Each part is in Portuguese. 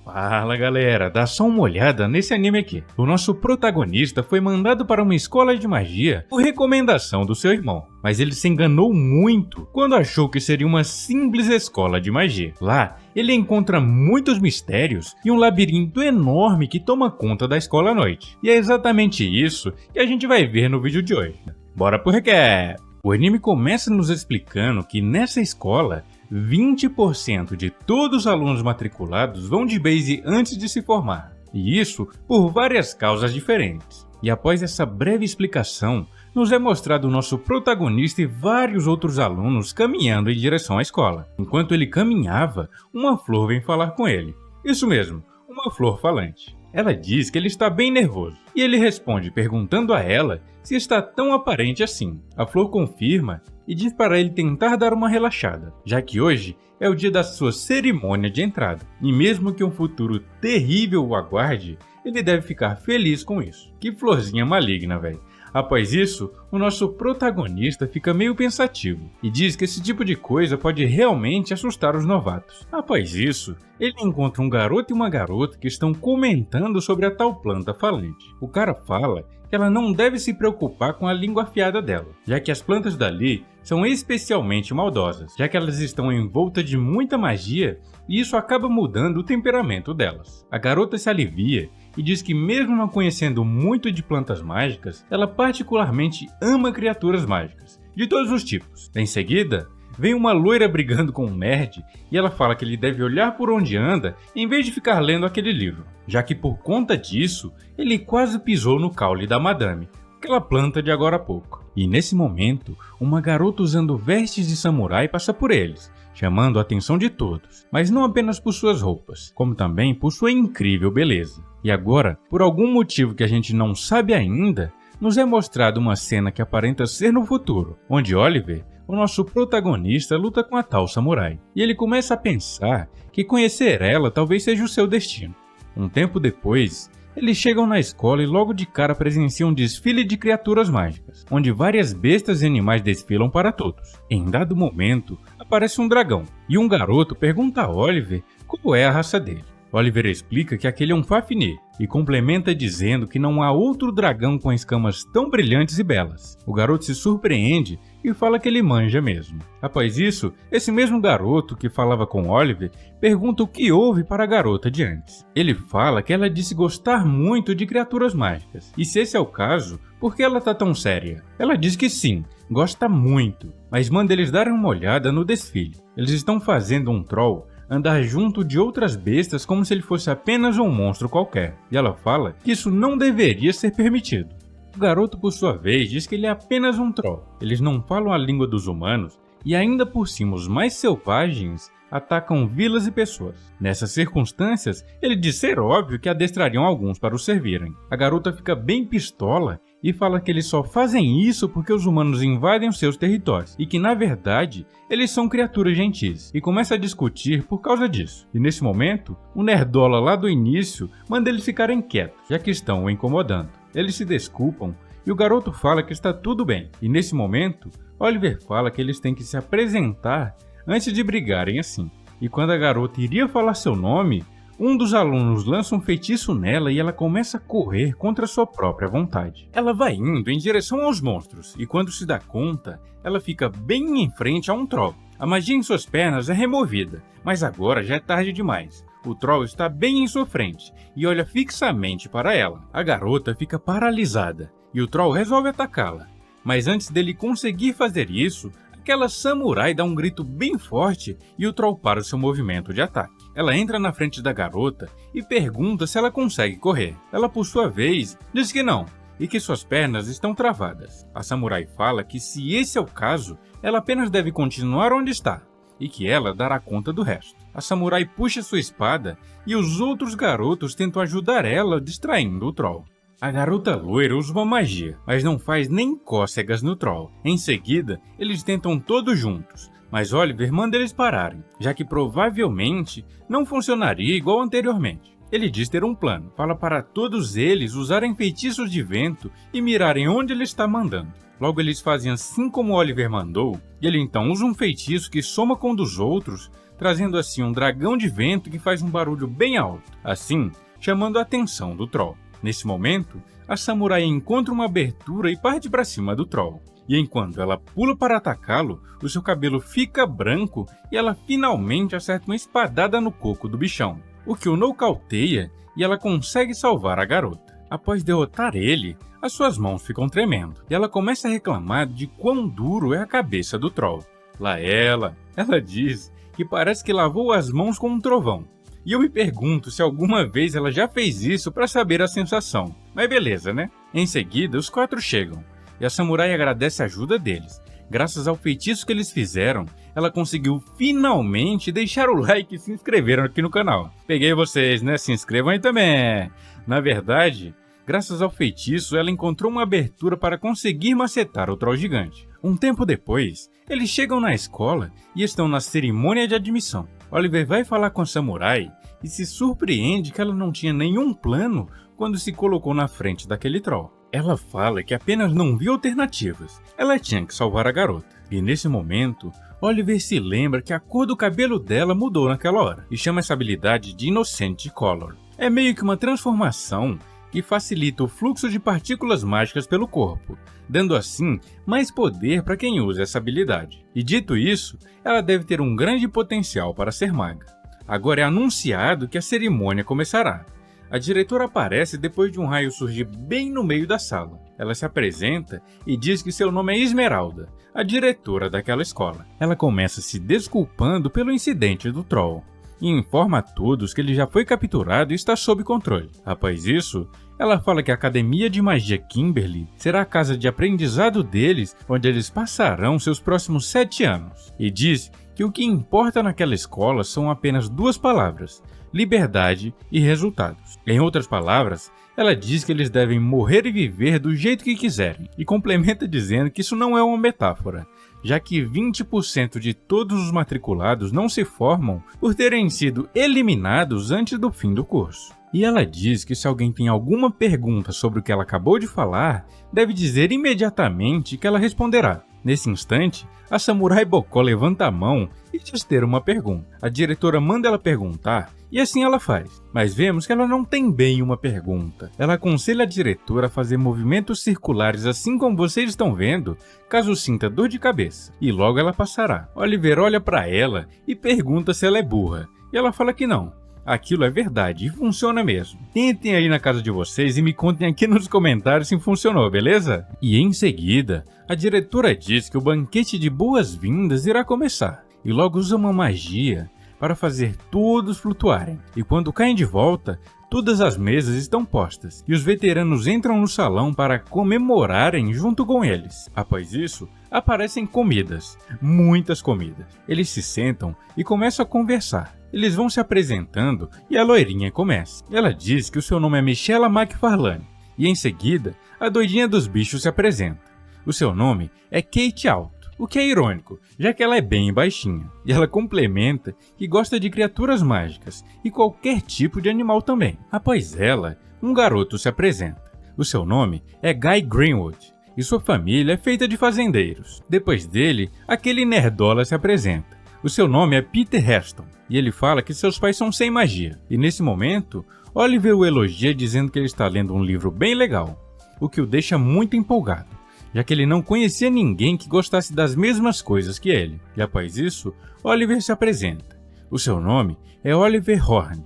Fala galera, dá só uma olhada nesse anime aqui. O nosso protagonista foi mandado para uma escola de magia por recomendação do seu irmão, mas ele se enganou muito quando achou que seria uma simples escola de magia. Lá, ele encontra muitos mistérios e um labirinto enorme que toma conta da escola à noite. E é exatamente isso que a gente vai ver no vídeo de hoje. Bora pro recap! O anime começa nos explicando que nessa escola, 20% de todos os alunos matriculados vão de base antes de se formar, e isso por várias causas diferentes. E após essa breve explicação, nos é mostrado o nosso protagonista e vários outros alunos caminhando em direção à escola. Enquanto ele caminhava, uma flor vem falar com ele. Isso mesmo, uma flor falante. Ela diz que ele está bem nervoso, e ele responde perguntando a ela se está tão aparente assim. A flor confirma e diz para ele tentar dar uma relaxada, já que hoje é o dia da sua cerimônia de entrada, e mesmo que um futuro terrível o aguarde, ele deve ficar feliz com isso. Que florzinha maligna, velho. Após isso, o nosso protagonista fica meio pensativo e diz que esse tipo de coisa pode realmente assustar os novatos. Após isso, ele encontra um garoto e uma garota que estão comentando sobre a tal planta falante. O cara fala que ela não deve se preocupar com a língua afiada dela, já que as plantas dali são especialmente maldosas, já que elas estão envoltas de muita magia e isso acaba mudando o temperamento delas. A garota se alivia e diz que mesmo não conhecendo muito de plantas mágicas, ela particularmente ama criaturas mágicas, de todos os tipos. Em seguida, vem uma loira brigando com um nerd e ela fala que ele deve olhar por onde anda em vez de ficar lendo aquele livro, já que por conta disso, ele quase pisou no caule da madame, aquela planta de agora há pouco. E nesse momento, uma garota usando vestes de samurai passa por eles, chamando a atenção de todos, mas não apenas por suas roupas, como também por sua incrível beleza. E agora, por algum motivo que a gente não sabe ainda, nos é mostrado uma cena que aparenta ser no futuro, onde Oliver, o nosso protagonista, luta com a tal samurai. E ele começa a pensar que conhecer ela talvez seja o seu destino. Um tempo depois, eles chegam na escola e logo de cara presenciam um desfile de criaturas mágicas, onde várias bestas e animais desfilam para todos. Em dado momento, aparece um dragão, e um garoto pergunta a Oliver qual é a raça dele. Oliver explica que aquele é um Fafnir e complementa dizendo que não há outro dragão com escamas tão brilhantes e belas. O garoto se surpreende e fala que ele manja mesmo. Após isso, esse mesmo garoto que falava com Oliver pergunta o que houve para a garota de antes. Ele fala que ela disse gostar muito de criaturas mágicas, e se esse é o caso, por que ela tá tão séria? Ela diz que sim, gosta muito, mas manda eles darem uma olhada no desfile. Eles estão fazendo um troll andar junto de outras bestas como se ele fosse apenas um monstro qualquer, e ela fala que isso não deveria ser permitido. O garoto, por sua vez, diz que ele é apenas um troll. Eles não falam a língua dos humanos e ainda por cima os mais selvagens atacam vilas e pessoas. Nessas circunstâncias, ele diz ser óbvio que adestrariam alguns para os servirem. A garota fica bem pistola e fala que eles só fazem isso porque os humanos invadem os seus territórios e que, na verdade, eles são criaturas gentis, e começa a discutir por causa disso. E nesse momento, o nerdola lá do início manda eles ficarem quietos, já que estão o incomodando. Eles se desculpam e o garoto fala que está tudo bem. E nesse momento, Oliver fala que eles têm que se apresentar antes de brigarem assim. E quando a garota iria falar seu nome, um dos alunos lança um feitiço nela e ela começa a correr contra sua própria vontade. Ela vai indo em direção aos monstros e quando se dá conta, ela fica bem em frente a um troll. A magia em suas pernas é removida, mas agora já é tarde demais. O troll está bem em sua frente e olha fixamente para ela. A garota fica paralisada e o troll resolve atacá-la. Mas antes dele conseguir fazer isso, aquela samurai dá um grito bem forte e o troll para o seu movimento de ataque. Ela entra na frente da garota e pergunta se ela consegue correr. Ela, por sua vez, diz que não e que suas pernas estão travadas. A samurai fala que se esse é o caso, ela apenas deve continuar onde está e que ela dará conta do resto. A samurai puxa sua espada e os outros garotos tentam ajudar ela distraindo o troll. A garota loira usa uma magia, mas não faz nem cócegas no troll. Em seguida, eles tentam todos juntos, mas Oliver manda eles pararem, já que provavelmente não funcionaria igual anteriormente. Ele diz ter um plano, fala para todos eles usarem feitiços de vento e mirarem onde ele está mandando. Logo eles fazem assim como Oliver mandou, e ele então usa um feitiço que soma com um dos outros, trazendo assim um dragão de vento que faz um barulho bem alto, assim chamando a atenção do Troll. Nesse momento, a samurai encontra uma abertura e parte para cima do Troll. E enquanto ela pula para atacá-lo, o seu cabelo fica branco e ela finalmente acerta uma espadada no coco do bichão, o que o nocauteia e ela consegue salvar a garota. Após derrotar ele, as suas mãos ficam tremendo e ela começa a reclamar de quão duro é a cabeça do Troll. Lá ela diz que parece que lavou as mãos com um trovão. E eu me pergunto se alguma vez ela já fez isso para saber a sensação. Mas beleza, né? Em seguida, os 4 chegam e a samurai agradece a ajuda deles. Graças ao feitiço que eles fizeram, ela conseguiu finalmente deixar o like e se inscreveram aqui no canal. Peguei vocês, né? Se inscrevam aí também. Na verdade, graças ao feitiço, ela encontrou uma abertura para conseguir macetar o Troll gigante. Um tempo depois, eles chegam na escola e estão na cerimônia de admissão. Oliver vai falar com a samurai e se surpreende que ela não tinha nenhum plano quando se colocou na frente daquele Troll. Ela fala que apenas não viu alternativas, ela tinha que salvar a garota. E nesse momento, Oliver se lembra que a cor do cabelo dela mudou naquela hora e chama essa habilidade de Innocent Color. É meio que uma transformação que facilita o fluxo de partículas mágicas pelo corpo, dando assim mais poder para quem usa essa habilidade. E dito isso, ela deve ter um grande potencial para ser maga. Agora é anunciado que a cerimônia começará. A diretora aparece depois de um raio surgir bem no meio da sala. Ela se apresenta e diz que seu nome é Esmeralda, a diretora daquela escola. Ela começa se desculpando pelo incidente do Troll e informa a todos que ele já foi capturado e está sob controle. Após isso, ela fala que a Academia de Magia Kimberly será a casa de aprendizado deles, onde eles passarão seus próximos 7 anos. E diz que o que importa naquela escola são apenas 2 palavras: liberdade e resultados. Em outras palavras, ela diz que eles devem morrer e viver do jeito que quiserem, e complementa dizendo que isso não é uma metáfora, já que 20% de todos os matriculados não se formam por terem sido eliminados antes do fim do curso. E ela diz que se alguém tem alguma pergunta sobre o que ela acabou de falar, deve dizer imediatamente que ela responderá. Nesse instante, a samurai Bocó levanta a mão e diz ter uma pergunta. A diretora manda ela perguntar e assim ela faz. Mas vemos que ela não tem bem uma pergunta. Ela aconselha a diretora a fazer movimentos circulares assim como vocês estão vendo, caso sinta dor de cabeça. E logo ela passará. Oliver olha para ela e pergunta se ela é burra. E ela fala que não. Aquilo é verdade e funciona mesmo. Tentem aí na casa de vocês e me contem aqui nos comentários se funcionou, beleza? E em seguida, a diretora diz que o banquete de boas-vindas irá começar. E logo usa uma magia para fazer todos flutuarem. E quando caem de volta, todas as mesas estão postas. E os veteranos entram no salão para comemorarem junto com eles. Após isso, aparecem comidas. Muitas comidas. Eles se sentam e começam a conversar. Eles vão se apresentando e a loirinha começa. Ela diz que o seu nome é Michela McFarlane. E em seguida, a doidinha dos bichos se apresenta. O seu nome é Kate Alto, o que é irônico, já que ela é bem baixinha. E ela complementa que gosta de criaturas mágicas e qualquer tipo de animal também. Após ela, um garoto se apresenta. O seu nome é Guy Greenwood e sua família é feita de fazendeiros. Depois dele, aquele nerdola se apresenta. O seu nome é Peter Heston e ele fala que seus pais são sem magia. E nesse momento, Oliver o elogia dizendo que ele está lendo um livro bem legal, o que o deixa muito empolgado, já que ele não conhecia ninguém que gostasse das mesmas coisas que ele. E após isso, Oliver se apresenta. O seu nome é Oliver Horn.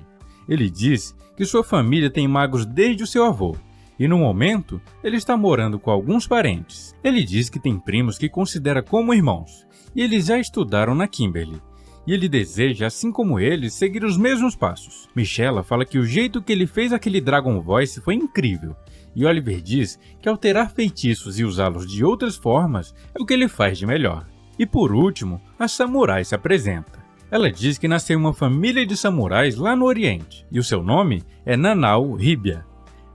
Ele diz que sua família tem magos desde o seu avô, e no momento, ele está morando com alguns parentes. Ele diz que tem primos que considera como irmãos, e eles já estudaram na Kimberly. E ele deseja, assim como eles, seguir os mesmos passos. Michela fala que o jeito que ele fez aquele Dragon Voice foi incrível. E Oliver diz que alterar feitiços e usá-los de outras formas é o que ele faz de melhor. E por último, a samurai se apresenta. Ela diz que nasceu em uma família de samurais lá no Oriente. E o seu nome é Nanau Hibia.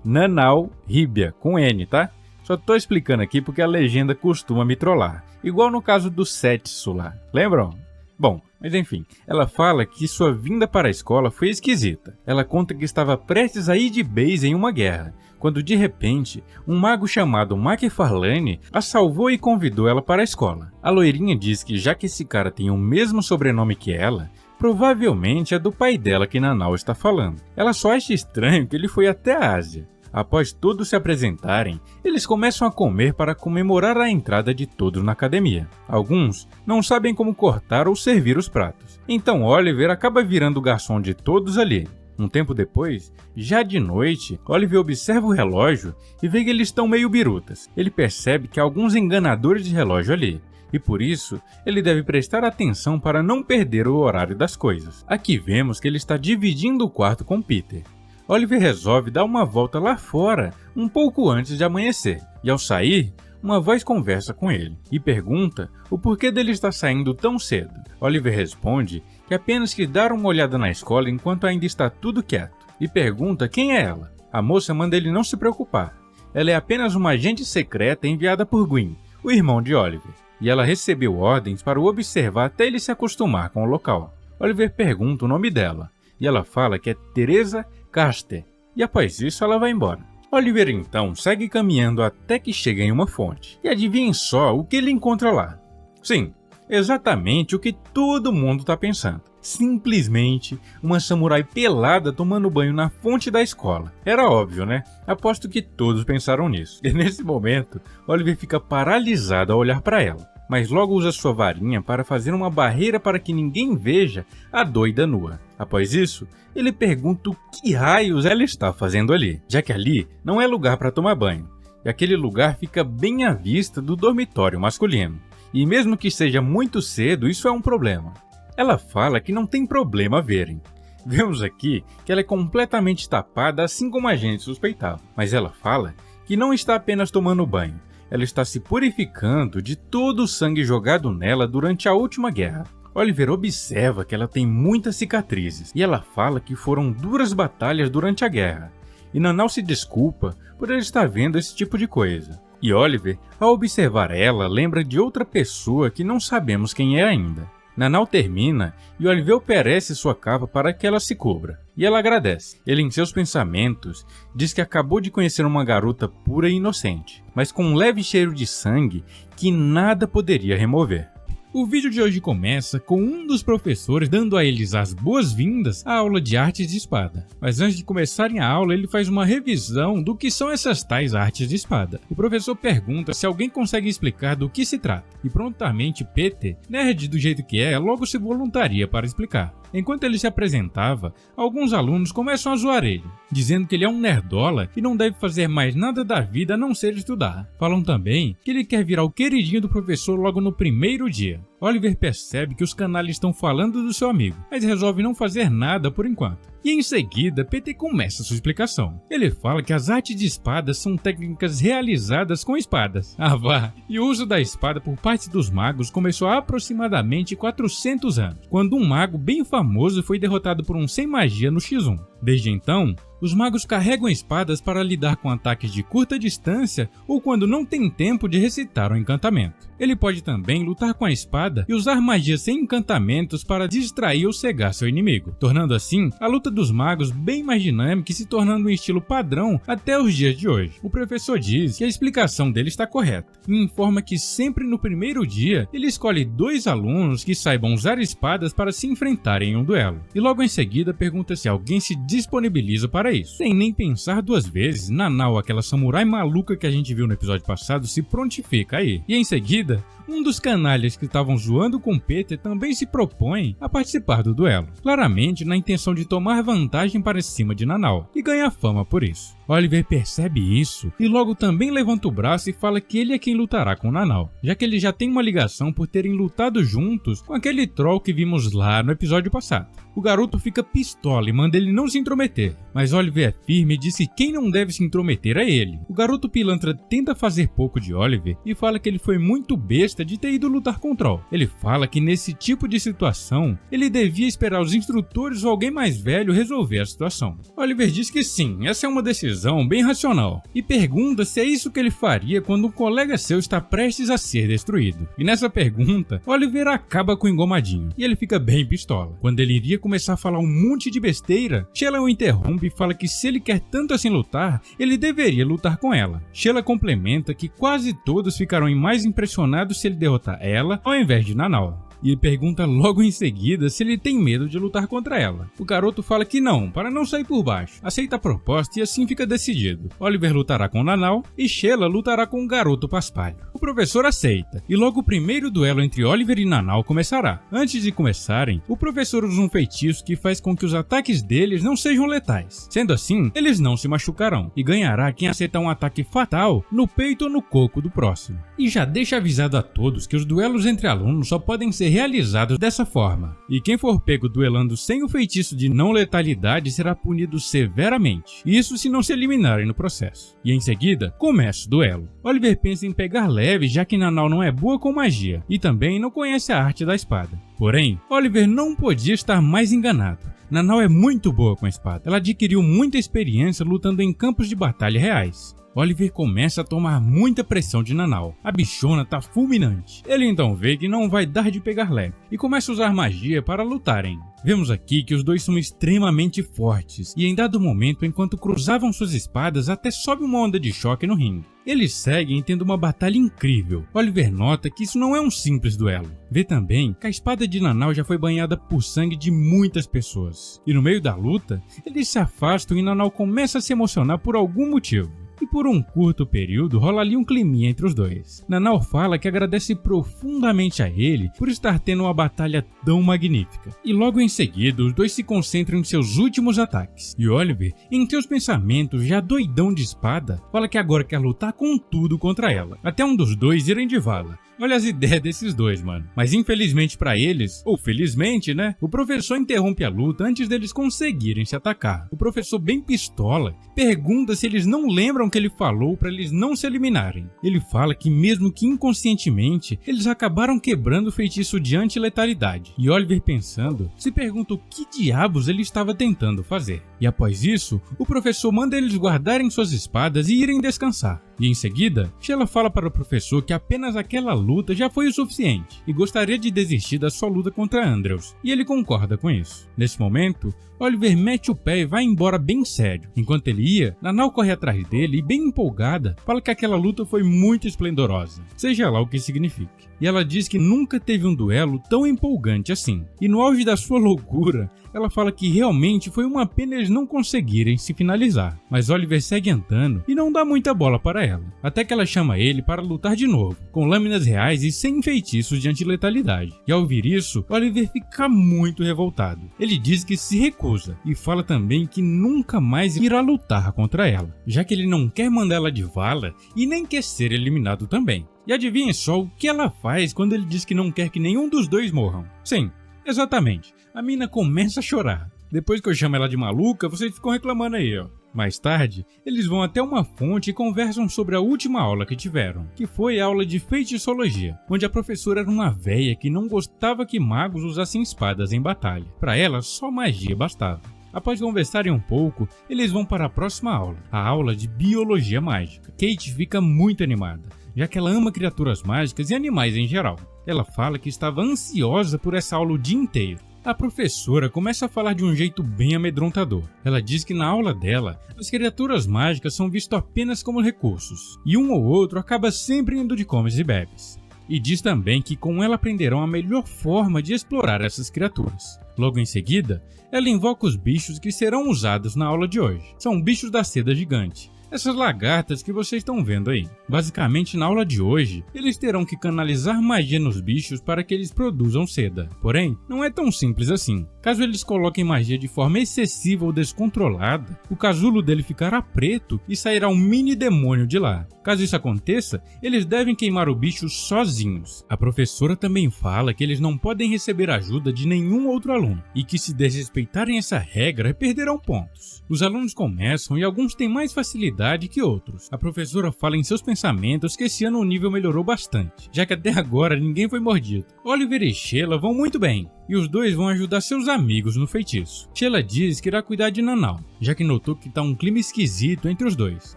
Nanau Hibia, com N, tá? Só tô explicando aqui porque a legenda costuma me trollar. Igual no caso do Setsu lá. Lembram? Bom, mas enfim, ela fala que sua vinda para a escola foi esquisita. Ela conta que estava prestes a ir de base em uma guerra, quando de repente, um mago chamado McFarlane a salvou e convidou ela para a escola. A loirinha diz que já que esse cara tem o mesmo sobrenome que ela, Provavelmente é do pai dela que Nanau está falando. Ela só acha estranho que ele foi até a Ásia. Após todos se apresentarem, eles começam a comer para comemorar a entrada de todos na academia. Alguns não sabem como cortar ou servir os pratos. Então Oliver acaba virando o garçom de todos ali. Um tempo depois, já de noite, Oliver observa o relógio e vê que eles estão meio birutas. Ele percebe que há alguns enganadores de relógio ali. E por isso, ele deve prestar atenção para não perder o horário das coisas. Aqui vemos que ele está dividindo o quarto com Peter. Oliver resolve dar uma volta lá fora, um pouco antes de amanhecer. E ao sair, uma voz conversa com ele e pergunta o porquê dele estar saindo tão cedo. Oliver responde que apenas quer dar uma olhada na escola enquanto ainda está tudo quieto. E pergunta quem é ela. A moça manda ele não se preocupar. Ela é apenas uma agente secreta enviada por Gwyn, o irmão de Oliver. E ela recebeu ordens para o observar até ele se acostumar com o local. Oliver pergunta o nome dela, e ela fala que é Teresa Caster, e após isso ela vai embora. Oliver então segue caminhando até que chega em uma fonte, e adivinhem só o que ele encontra lá. Sim, exatamente o que todo mundo está pensando. Simplesmente uma samurai pelada tomando banho na fonte da escola. Era óbvio, né? Aposto que todos pensaram nisso. E nesse momento, Oliver fica paralisado ao olhar para ela, mas logo usa sua varinha para fazer uma barreira para que ninguém veja a doida nua. Após isso, ele pergunta o que raios ela está fazendo ali, já que ali não é lugar para tomar banho, e aquele lugar fica bem à vista do dormitório masculino. E mesmo que seja muito cedo, isso é um problema. Ela fala que não tem problema verem. Vemos aqui que ela é completamente tapada, assim como a gente suspeitava. Mas ela fala que não está apenas tomando banho, ela está se purificando de todo o sangue jogado nela durante a última guerra. Oliver observa que ela tem muitas cicatrizes, e ela fala que foram duras batalhas durante a guerra. E Nanau se desculpa por ele estar vendo esse tipo de coisa. E Oliver, ao observar ela, lembra de outra pessoa que não sabemos quem é ainda. Nanau termina e Oliver oferece sua capa para que ela se cubra, e ela agradece. Ele, em seus pensamentos, diz que acabou de conhecer uma garota pura e inocente, mas com um leve cheiro de sangue que nada poderia remover. O vídeo de hoje começa com um dos professores dando a eles as boas-vindas à aula de artes de espada. Mas antes de começarem a aula, ele faz uma revisão do que são essas tais artes de espada. O professor pergunta se alguém consegue explicar do que se trata, e prontamente Peter, nerd do jeito que é, logo se voluntaria para explicar. Enquanto ele se apresentava, alguns alunos começam a zoar ele, dizendo que ele é um nerdola e não deve fazer mais nada da vida a não ser estudar. Falam também que ele quer virar o queridinho do professor logo no primeiro dia. Oliver percebe que os canalhas estão falando do seu amigo, mas resolve não fazer nada por enquanto. E em seguida, Peter começa sua explicação. Ele fala que as artes de espadas são técnicas realizadas com espadas. Ah vá! E o uso da espada por parte dos magos começou há aproximadamente 400 anos, quando um mago bem famoso foi derrotado por um sem magia no X1. Desde então, os magos carregam espadas para lidar com ataques de curta distância ou quando não tem tempo de recitar um encantamento. Ele pode também lutar com a espada e usar magia sem encantamentos para distrair ou cegar seu inimigo, tornando assim a luta dos magos bem mais dinâmica e se tornando um estilo padrão até os dias de hoje. O professor diz que a explicação dele está correta e informa que sempre no primeiro dia ele escolhe 2 alunos que saibam usar espadas para se enfrentarem em um duelo. E logo em seguida pergunta se alguém se disponibiliza para isso. Sem nem pensar 2 vezes, Nanau, aquela samurai maluca que a gente viu no episódio passado, se prontifica aí. E em seguida, um dos canalhas que estavam zoando com Peter também se propõe a participar do duelo, claramente na intenção de tomar vantagem para cima de Nanau e ganhar fama por isso. Oliver percebe isso e logo também levanta o braço e fala que ele é quem lutará com Nanau, já que ele já tem uma ligação por terem lutado juntos com aquele troll que vimos lá no episódio passado. O garoto fica pistola e manda ele não se intrometer, mas Oliver é firme e diz que quem não deve se intrometer é ele. O garoto pilantra tenta fazer pouco de Oliver e fala que ele foi muito besta de ter ido lutar com o troll. Ele fala que nesse tipo de situação, ele devia esperar os instrutores ou alguém mais velho resolver a situação. Oliver diz que sim, essa é uma decisão bem racional, e pergunta se é isso que ele faria quando um colega seu está prestes a ser destruído. E nessa pergunta, Oliver acaba com o engomadinho, e ele fica bem pistola. Quando ele iria começar a falar um monte de besteira, Sheila o interrompe e fala que se ele quer tanto assim lutar, ele deveria lutar com ela. Sheila complementa que quase todos ficarão mais impressionados se ele derrotar ela ao invés de Nanau. e pergunta logo em seguida se ele tem medo de lutar contra ela. O garoto fala que não, para não sair por baixo. Aceita a proposta e assim fica decidido. Oliver lutará com Nanau e Sheila lutará com o garoto paspalho. O professor aceita, e logo o primeiro duelo entre Oliver e Nanau começará. Antes de começarem, o professor usa um feitiço que faz com que os ataques deles não sejam letais. Sendo assim, eles não se machucarão, e ganhará quem acertar um ataque fatal no peito ou no coco do próximo. E já deixa avisado a todos que os duelos entre alunos só podem ser realizados dessa forma, e quem for pego duelando sem o feitiço de não letalidade será punido severamente, isso se não se eliminarem no processo. E em seguida, começa o duelo. Oliver pensa em pegar leve, já que Nanau não é boa com magia, e também não conhece a arte da espada. Porém, Oliver não podia estar mais enganado. Nanau é muito boa com a espada, ela adquiriu muita experiência lutando em campos de batalha reais. Oliver começa a tomar muita pressão de Nanau. A bichona tá fulminante. Ele então vê que não vai dar de pegar leve e começa a usar magia para lutarem. Vemos aqui que os dois são extremamente fortes e em dado momento, enquanto cruzavam suas espadas, até sobe uma onda de choque no ringue. Eles seguem tendo uma batalha incrível. Oliver nota que isso não é um simples duelo. Vê também que a espada de Nanau já foi banhada por sangue de muitas pessoas. E no meio da luta, eles se afastam e Nanau começa a se emocionar por algum motivo. E por um curto período rola ali um climinha entre os dois. Nanau fala que agradece profundamente a ele por estar tendo uma batalha tão magnífica. E logo em seguida os dois se concentram em seus últimos ataques. E Oliver, em seus pensamentos já doidão de espada, fala que agora quer lutar com tudo contra ela. Até um dos dois irem de vala. Olha as ideias desses dois, mano. Mas infelizmente pra eles, ou felizmente, né? O professor interrompe a luta antes deles conseguirem se atacar. O professor, bem pistola, pergunta se eles não lembram que ele falou pra eles não se eliminarem. Ele fala que mesmo que inconscientemente, eles acabaram quebrando o feitiço de antiletalidade. E Oliver, pensando, se pergunta o que diabos ele estava tentando fazer. E após isso, o professor manda eles guardarem suas espadas e irem descansar. E em seguida, Sheila fala para o professor que apenas aquela luta já foi o suficiente e gostaria de desistir da sua luta contra Andrews, e ele concorda com isso. Nesse momento, Oliver mete o pé e vai embora bem sério. Enquanto ele ia, Nanau corre atrás dele e, bem empolgada, fala que aquela luta foi muito esplendorosa, seja lá o que signifique. E ela diz que nunca teve um duelo tão empolgante assim. E no auge da sua loucura, ela fala que realmente foi uma pena eles não conseguirem se finalizar. Mas Oliver segue andando e não dá muita bola para ela, até que ela chama ele para lutar de novo, com lâminas reais e sem feitiços de antiletalidade. E ao ouvir isso, Oliver fica muito revoltado. Ele diz que se recusa e fala também que nunca mais irá lutar contra ela, já que ele não quer mandar ela de vala e nem quer ser eliminado também. E adivinhem só o que ela faz quando ele diz que não quer que nenhum dos dois morram. Sim, exatamente. A mina começa a chorar. Depois que eu chamo ela de maluca, vocês ficam reclamando aí, ó. Mais tarde, eles vão até uma fonte e conversam sobre a última aula que tiveram, que foi a aula de feitiçologia, onde a professora era uma véia que não gostava que magos usassem espadas em batalha. Para ela, só magia bastava. Após conversarem um pouco, eles vão para a próxima aula, a aula de biologia mágica. Kate fica muito animada, já que ela ama criaturas mágicas e animais em geral. Ela fala que estava ansiosa por essa aula o dia inteiro. A professora começa a falar de um jeito bem amedrontador. Ela diz que na aula dela, as criaturas mágicas são vistas apenas como recursos, e um ou outro acaba sempre indo de comes e bebes. E diz também que com ela aprenderão a melhor forma de explorar essas criaturas. Logo em seguida, ela invoca os bichos que serão usados na aula de hoje. São bichos da seda gigante. Essas lagartas que vocês estão vendo aí. Basicamente, na aula de hoje, eles terão que canalizar magia nos bichos para que eles produzam seda. Porém, não é tão simples assim. Caso eles coloquem magia de forma excessiva ou descontrolada, o casulo dele ficará preto e sairá um mini demônio de lá. Caso isso aconteça, eles devem queimar o bicho sozinhos. A professora também fala que eles não podem receber ajuda de nenhum outro aluno e que se desrespeitarem essa regra, perderão pontos. Os alunos começam e alguns têm mais facilidade que outros. A professora fala em seus pensamentos que esse ano o nível melhorou bastante, já que até agora ninguém foi mordido. Oliver e Sheila vão muito bem, e os dois vão ajudar seus amigos no feitiço. Sheila diz que irá cuidar de Nanau, já que notou que tá um clima esquisito entre os dois.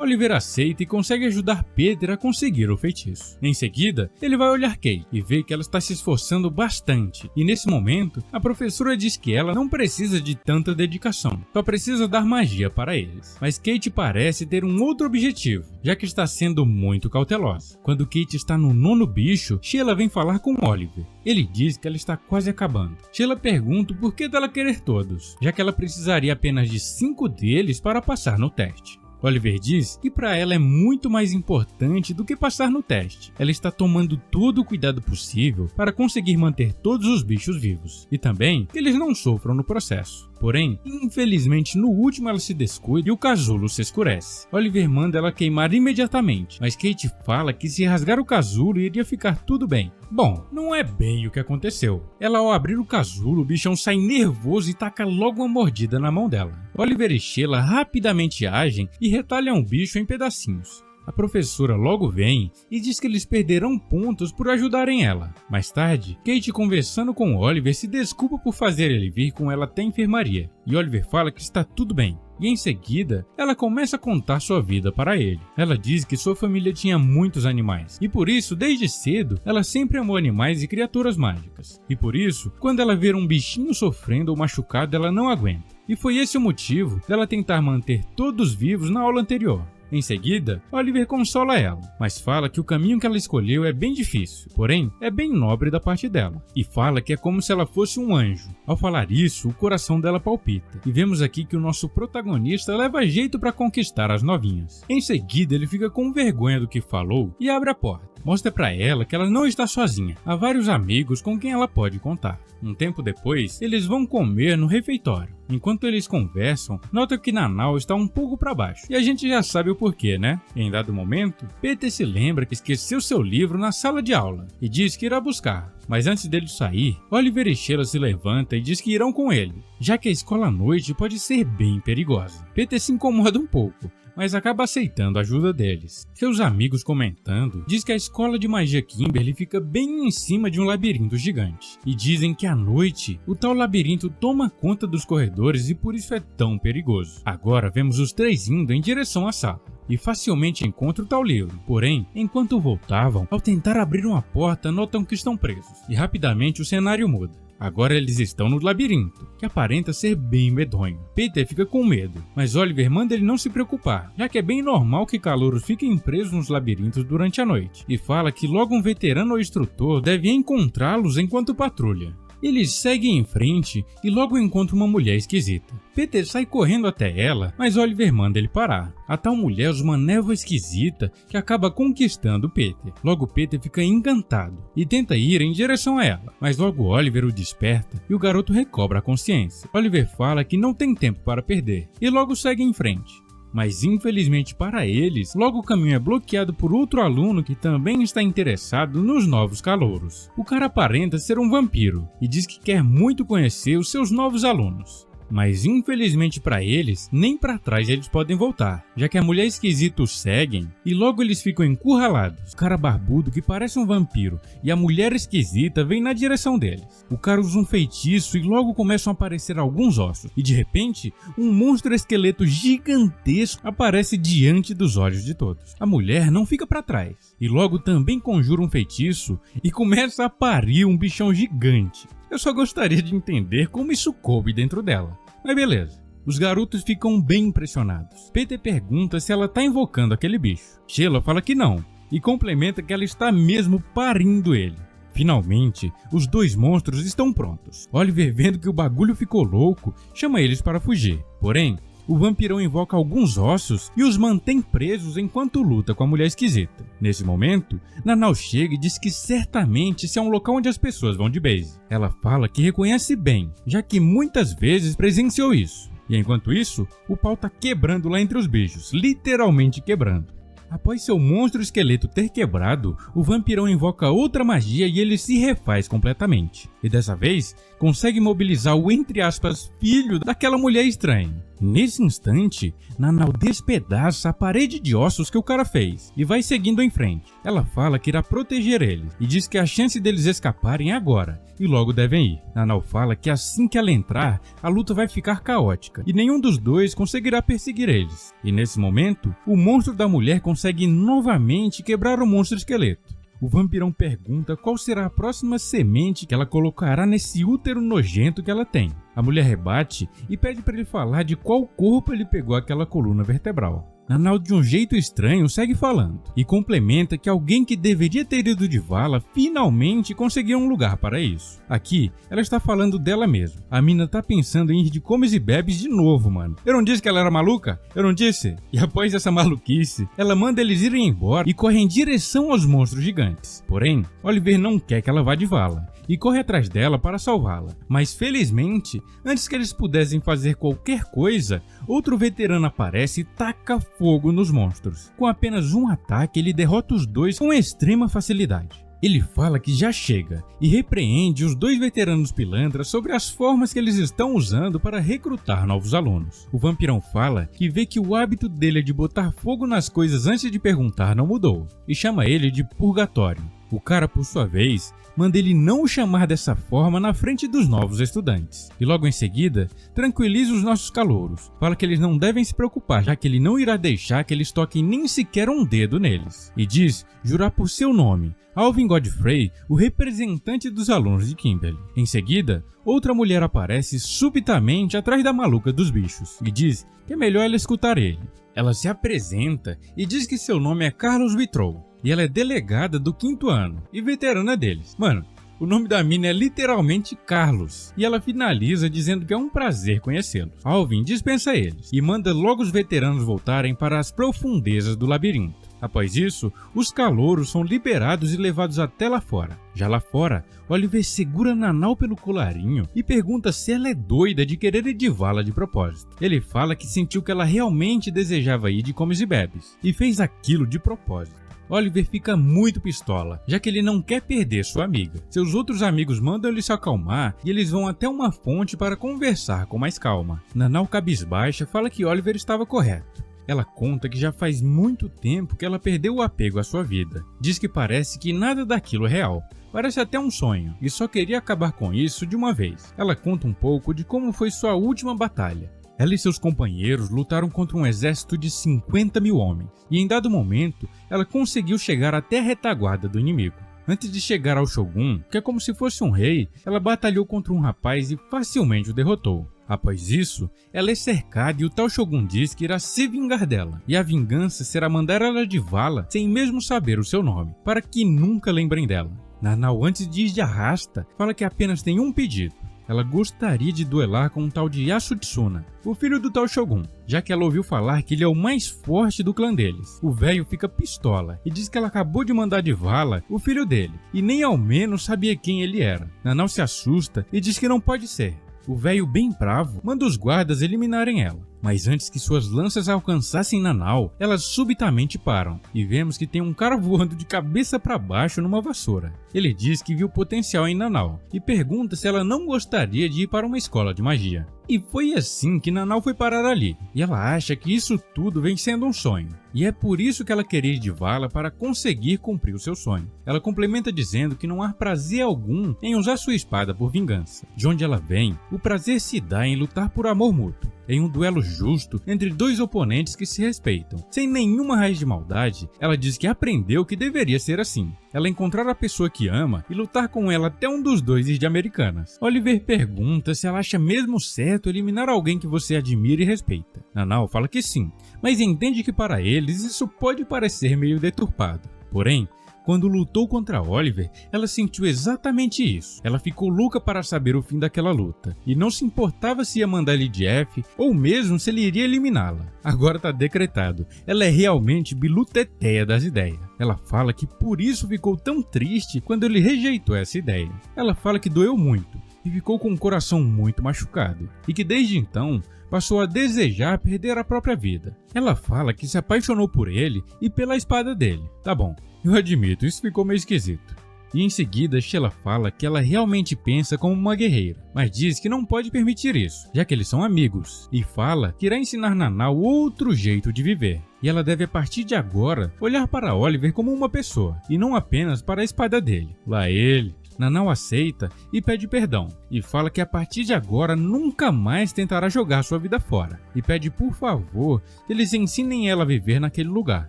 Oliver aceita e consegue ajudar Peter a conseguir o feitiço. Em seguida, ele vai olhar Kate e vê que ela está se esforçando bastante, e nesse momento, a professora diz que ela não precisa de tanta dedicação, só precisa dar magia para eles. Mas Kate parece ter um outro objetivo, já que está sendo muito cautelosa. Quando Kate está no 9º bicho, Sheila vem falar com Oliver. Ele diz que ela está quase acabando. Sheila pergunta o porquê dela querer todos, já que ela precisaria apenas de 5 deles para passar no teste. Oliver diz que para ela é muito mais importante do que passar no teste. Ela está tomando todo o cuidado possível para conseguir manter todos os bichos vivos, e também que eles não sofram no processo. Porém, infelizmente no último ela se descuida e o casulo se escurece. Oliver manda ela queimar imediatamente, mas Kate fala que se rasgar o casulo iria ficar tudo bem. Bom, não é bem o que aconteceu. Ela, ao abrir o casulo, o bichão sai nervoso e taca logo uma mordida na mão dela. Oliver e Sheila rapidamente agem e retalham o bicho em pedacinhos. A professora logo vem e diz que eles perderão pontos por ajudarem ela. Mais tarde, Kate, conversando com Oliver, se desculpa por fazer ele vir com ela até a enfermaria, e Oliver fala que está tudo bem. E em seguida, ela começa a contar sua vida para ele. Ela diz que sua família tinha muitos animais, e por isso, desde cedo, ela sempre amou animais e criaturas mágicas. E por isso, quando ela vê um bichinho sofrendo ou machucado, ela não aguenta. E foi esse o motivo dela tentar manter todos vivos na aula anterior. Em seguida, Oliver consola ela, mas fala que o caminho que ela escolheu é bem difícil, porém é bem nobre da parte dela, e fala que é como se ela fosse um anjo. Ao falar isso, o coração dela palpita, e vemos aqui que o nosso protagonista leva jeito para conquistar as novinhas. Em seguida, ele fica com vergonha do que falou e abre a porta. Mostra para ela que ela não está sozinha, há vários amigos com quem ela pode contar. Um tempo depois, eles vão comer no refeitório. Enquanto eles conversam, nota que Nanau está um pouco para baixo, e a gente já sabe o porquê, né? Em dado momento, Peter se lembra que esqueceu seu livro na sala de aula, e diz que irá buscar. Mas antes dele sair, Oliver e Sheila se levantam e diz que irão com ele, já que a escola à noite pode ser bem perigosa. Peter se incomoda um pouco, mas acaba aceitando a ajuda deles. Seus amigos comentando, diz que a escola de magia Kimberly fica bem em cima de um labirinto gigante, e dizem que à noite o tal labirinto toma conta dos corredores e por isso é tão perigoso. Agora vemos os três indo em direção à sala, e facilmente encontram o tal livro. Porém, enquanto voltavam, ao tentar abrir uma porta, notam que estão presos, e rapidamente o cenário muda. Agora eles estão no labirinto, que aparenta ser bem medonho. Peter fica com medo, mas Oliver manda ele não se preocupar, já que é bem normal que calouros fiquem presos nos labirintos durante a noite, e fala que logo um veterano ou instrutor deve encontrá-los enquanto patrulha. Eles seguem em frente e logo encontram uma mulher esquisita. Peter sai correndo até ela, mas Oliver manda ele parar. A tal mulher usa uma névoa esquisita que acaba conquistando Peter. Logo Peter fica encantado e tenta ir em direção a ela, mas logo Oliver o desperta e o garoto recobra a consciência. Oliver fala que não tem tempo para perder e logo segue em frente. Mas infelizmente para eles, logo o caminho é bloqueado por outro aluno que também está interessado nos novos calouros. O cara aparenta ser um vampiro e diz que quer muito conhecer os seus novos alunos. Mas infelizmente para eles, nem para trás eles podem voltar, já que a mulher esquisita os seguem e logo eles ficam encurralados. O cara barbudo que parece um vampiro e a mulher esquisita vem na direção deles. O cara usa um feitiço e logo começam a aparecer alguns ossos e de repente um monstro esqueleto gigantesco aparece diante dos olhos de todos. A mulher não fica para trás e logo também conjura um feitiço e começa a parir um bichão gigante. Eu só gostaria de entender como isso coube dentro dela. Mas beleza. Os garotos ficam bem impressionados. Peter pergunta se ela está invocando aquele bicho. Sheila fala que não, e complementa que ela está mesmo parindo ele. Finalmente, os dois monstros estão prontos. Oliver, vendo que o bagulho ficou louco, chama eles para fugir. Porém, o vampirão invoca alguns ossos e os mantém presos enquanto luta com a mulher esquisita. Nesse momento, Nanau chega e diz que certamente esse é um local onde as pessoas vão de base. Ela fala que reconhece bem, já que muitas vezes presenciou isso. E enquanto isso, o pau tá quebrando lá entre os bichos, literalmente quebrando. Após seu monstro esqueleto ter quebrado, o vampirão invoca outra magia e ele se refaz completamente. E dessa vez, consegue mobilizar o entre aspas filho daquela mulher estranha. Nesse instante, Nanau despedaça a parede de ossos que o cara fez e vai seguindo em frente. Ela fala que irá proteger eles e diz que a chance deles escaparem é agora e logo devem ir. Nanau fala que assim que ela entrar, a luta vai ficar caótica e nenhum dos dois conseguirá perseguir eles. E nesse momento, o monstro da mulher consegue novamente quebrar o monstro esqueleto. O vampirão pergunta qual será a próxima semente que ela colocará nesse útero nojento que ela tem. A mulher rebate e pede para ele falar de qual corpo ele pegou aquela coluna vertebral. Nanau, de um jeito estranho, segue falando e complementa que alguém que deveria ter ido de vala finalmente conseguiu um lugar para isso. Aqui, ela está falando dela mesma. A mina tá pensando em ir de comes e bebes de novo, mano. Eu não disse que ela era maluca? Eu não disse? E após essa maluquice, ela manda eles irem embora e corre em direção aos monstros gigantes. Porém, Oliver não quer que ela vá de vala e corre atrás dela para salvá-la. Mas felizmente, antes que eles pudessem fazer qualquer coisa, outro veterano aparece e taca fogo nos monstros. Com apenas um ataque, ele derrota os dois com extrema facilidade. Ele fala que já chega e repreende os dois veteranos pilantras sobre as formas que eles estão usando para recrutar novos alunos. O vampirão fala que vê que o hábito dele de botar fogo nas coisas antes de perguntar não mudou e chama ele de purgatório. O cara, por sua vez, manda ele não o chamar dessa forma na frente dos novos estudantes. E logo em seguida, tranquiliza os nossos calouros. Fala que eles não devem se preocupar, já que ele não irá deixar que eles toquem nem sequer um dedo neles. E diz jurar por seu nome, Alvin Godfrey, o representante dos alunos de Kimberly. Em seguida, outra mulher aparece subitamente atrás da maluca dos bichos e diz que é melhor ela escutar ele. Ela se apresenta e diz que seu nome é Carlos Vitrou e ela é delegada do 5º ano e veterana deles. Mano, o nome da mina é literalmente Carlos e ela finaliza dizendo que é um prazer conhecê-los. Alvin dispensa eles e manda logo os veteranos voltarem para as profundezas do labirinto. Após isso, os calouros são liberados e levados até lá fora. Já lá fora, Oliver segura Nanau pelo colarinho e pergunta se ela é doida de querer ir de vala de propósito. Ele fala que sentiu que ela realmente desejava ir de comes e bebes e fez aquilo de propósito. Oliver fica muito pistola, já que ele não quer perder sua amiga. Seus outros amigos mandam ele se acalmar e eles vão até uma fonte para conversar com mais calma. Nanau, cabisbaixa, fala que Oliver estava correto. Ela conta que já faz muito tempo que ela perdeu o apego à sua vida. Diz que parece que nada daquilo é real. Parece até um sonho, e só queria acabar com isso de uma vez. Ela conta um pouco de como foi sua última batalha. Ela e seus companheiros lutaram contra um exército de 50 mil homens, e em dado momento, ela conseguiu chegar até a retaguarda do inimigo. Antes de chegar ao Shogun, que é como se fosse um rei, ela batalhou contra um rapaz e facilmente o derrotou. Após isso, ela é cercada e o tal Shogun diz que irá se vingar dela, e a vingança será mandar ela de vala sem mesmo saber o seu nome, para que nunca lembrem dela. Nanau, antes de ir de arrasta, fala que apenas tem um pedido. Ela gostaria de duelar com um tal de Yasutsuna, o filho do tal Shogun, já que ela ouviu falar que ele é o mais forte do clã deles. O velho fica pistola e diz que ela acabou de mandar de vala o filho dele, e nem ao menos sabia quem ele era. Nanau se assusta e diz que não pode ser. O velho, bem bravo, manda os guardas eliminarem ela. Mas antes que suas lanças alcançassem Nanau, elas subitamente param, e vemos que tem um cara voando de cabeça para baixo numa vassoura. Ele diz que viu potencial em Nanau, e pergunta se ela não gostaria de ir para uma escola de magia. E foi assim que Nanau foi parar ali, e ela acha que isso tudo vem sendo um sonho. E é por isso que ela queria ir de vala para conseguir cumprir o seu sonho. Ela complementa dizendo que não há prazer algum em usar sua espada por vingança. De onde ela vem, o prazer se dá em lutar por amor mútuo, em um duelo justo entre dois oponentes que se respeitam. Sem nenhuma raiz de maldade, ela diz que aprendeu que deveria ser assim. Ela encontrar a pessoa que ama e lutar com ela até um dos dois ir de Americanas. Oliver pergunta se ela acha mesmo certo eliminar alguém que você admira e respeita. Nanau fala que sim, mas entende que para eles isso pode parecer meio deturpado. Porém, quando lutou contra Oliver, ela sentiu exatamente isso. Ela ficou louca para saber o fim daquela luta, e não se importava se ia mandar ele de F, ou mesmo se ele iria eliminá-la. Agora tá decretado, ela é realmente biluteteia das ideias. Ela fala que por isso ficou tão triste quando ele rejeitou essa ideia. Ela fala que doeu muito, e ficou com o coração muito machucado, e que desde então passou a desejar perder a própria vida. Ela fala que se apaixonou por ele e pela espada dele. Tá bom, eu admito, isso ficou meio esquisito. E em seguida, Sheila fala que ela realmente pensa como uma guerreira, mas diz que não pode permitir isso, já que eles são amigos, e fala que irá ensinar Nanau outro jeito de viver. E ela deve a partir de agora olhar para Oliver como uma pessoa, e não apenas para a espada dele. Lá ele. Nanau aceita e pede perdão, e fala que a partir de agora nunca mais tentará jogar sua vida fora, e pede por favor que eles ensinem ela a viver naquele lugar.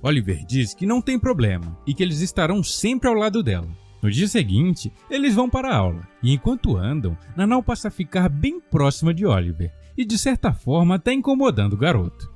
Oliver diz que não tem problema, e que eles estarão sempre ao lado dela. No dia seguinte, eles vão para a aula, e enquanto andam, Nanau passa a ficar bem próxima de Oliver, e de certa forma até incomodando o garoto.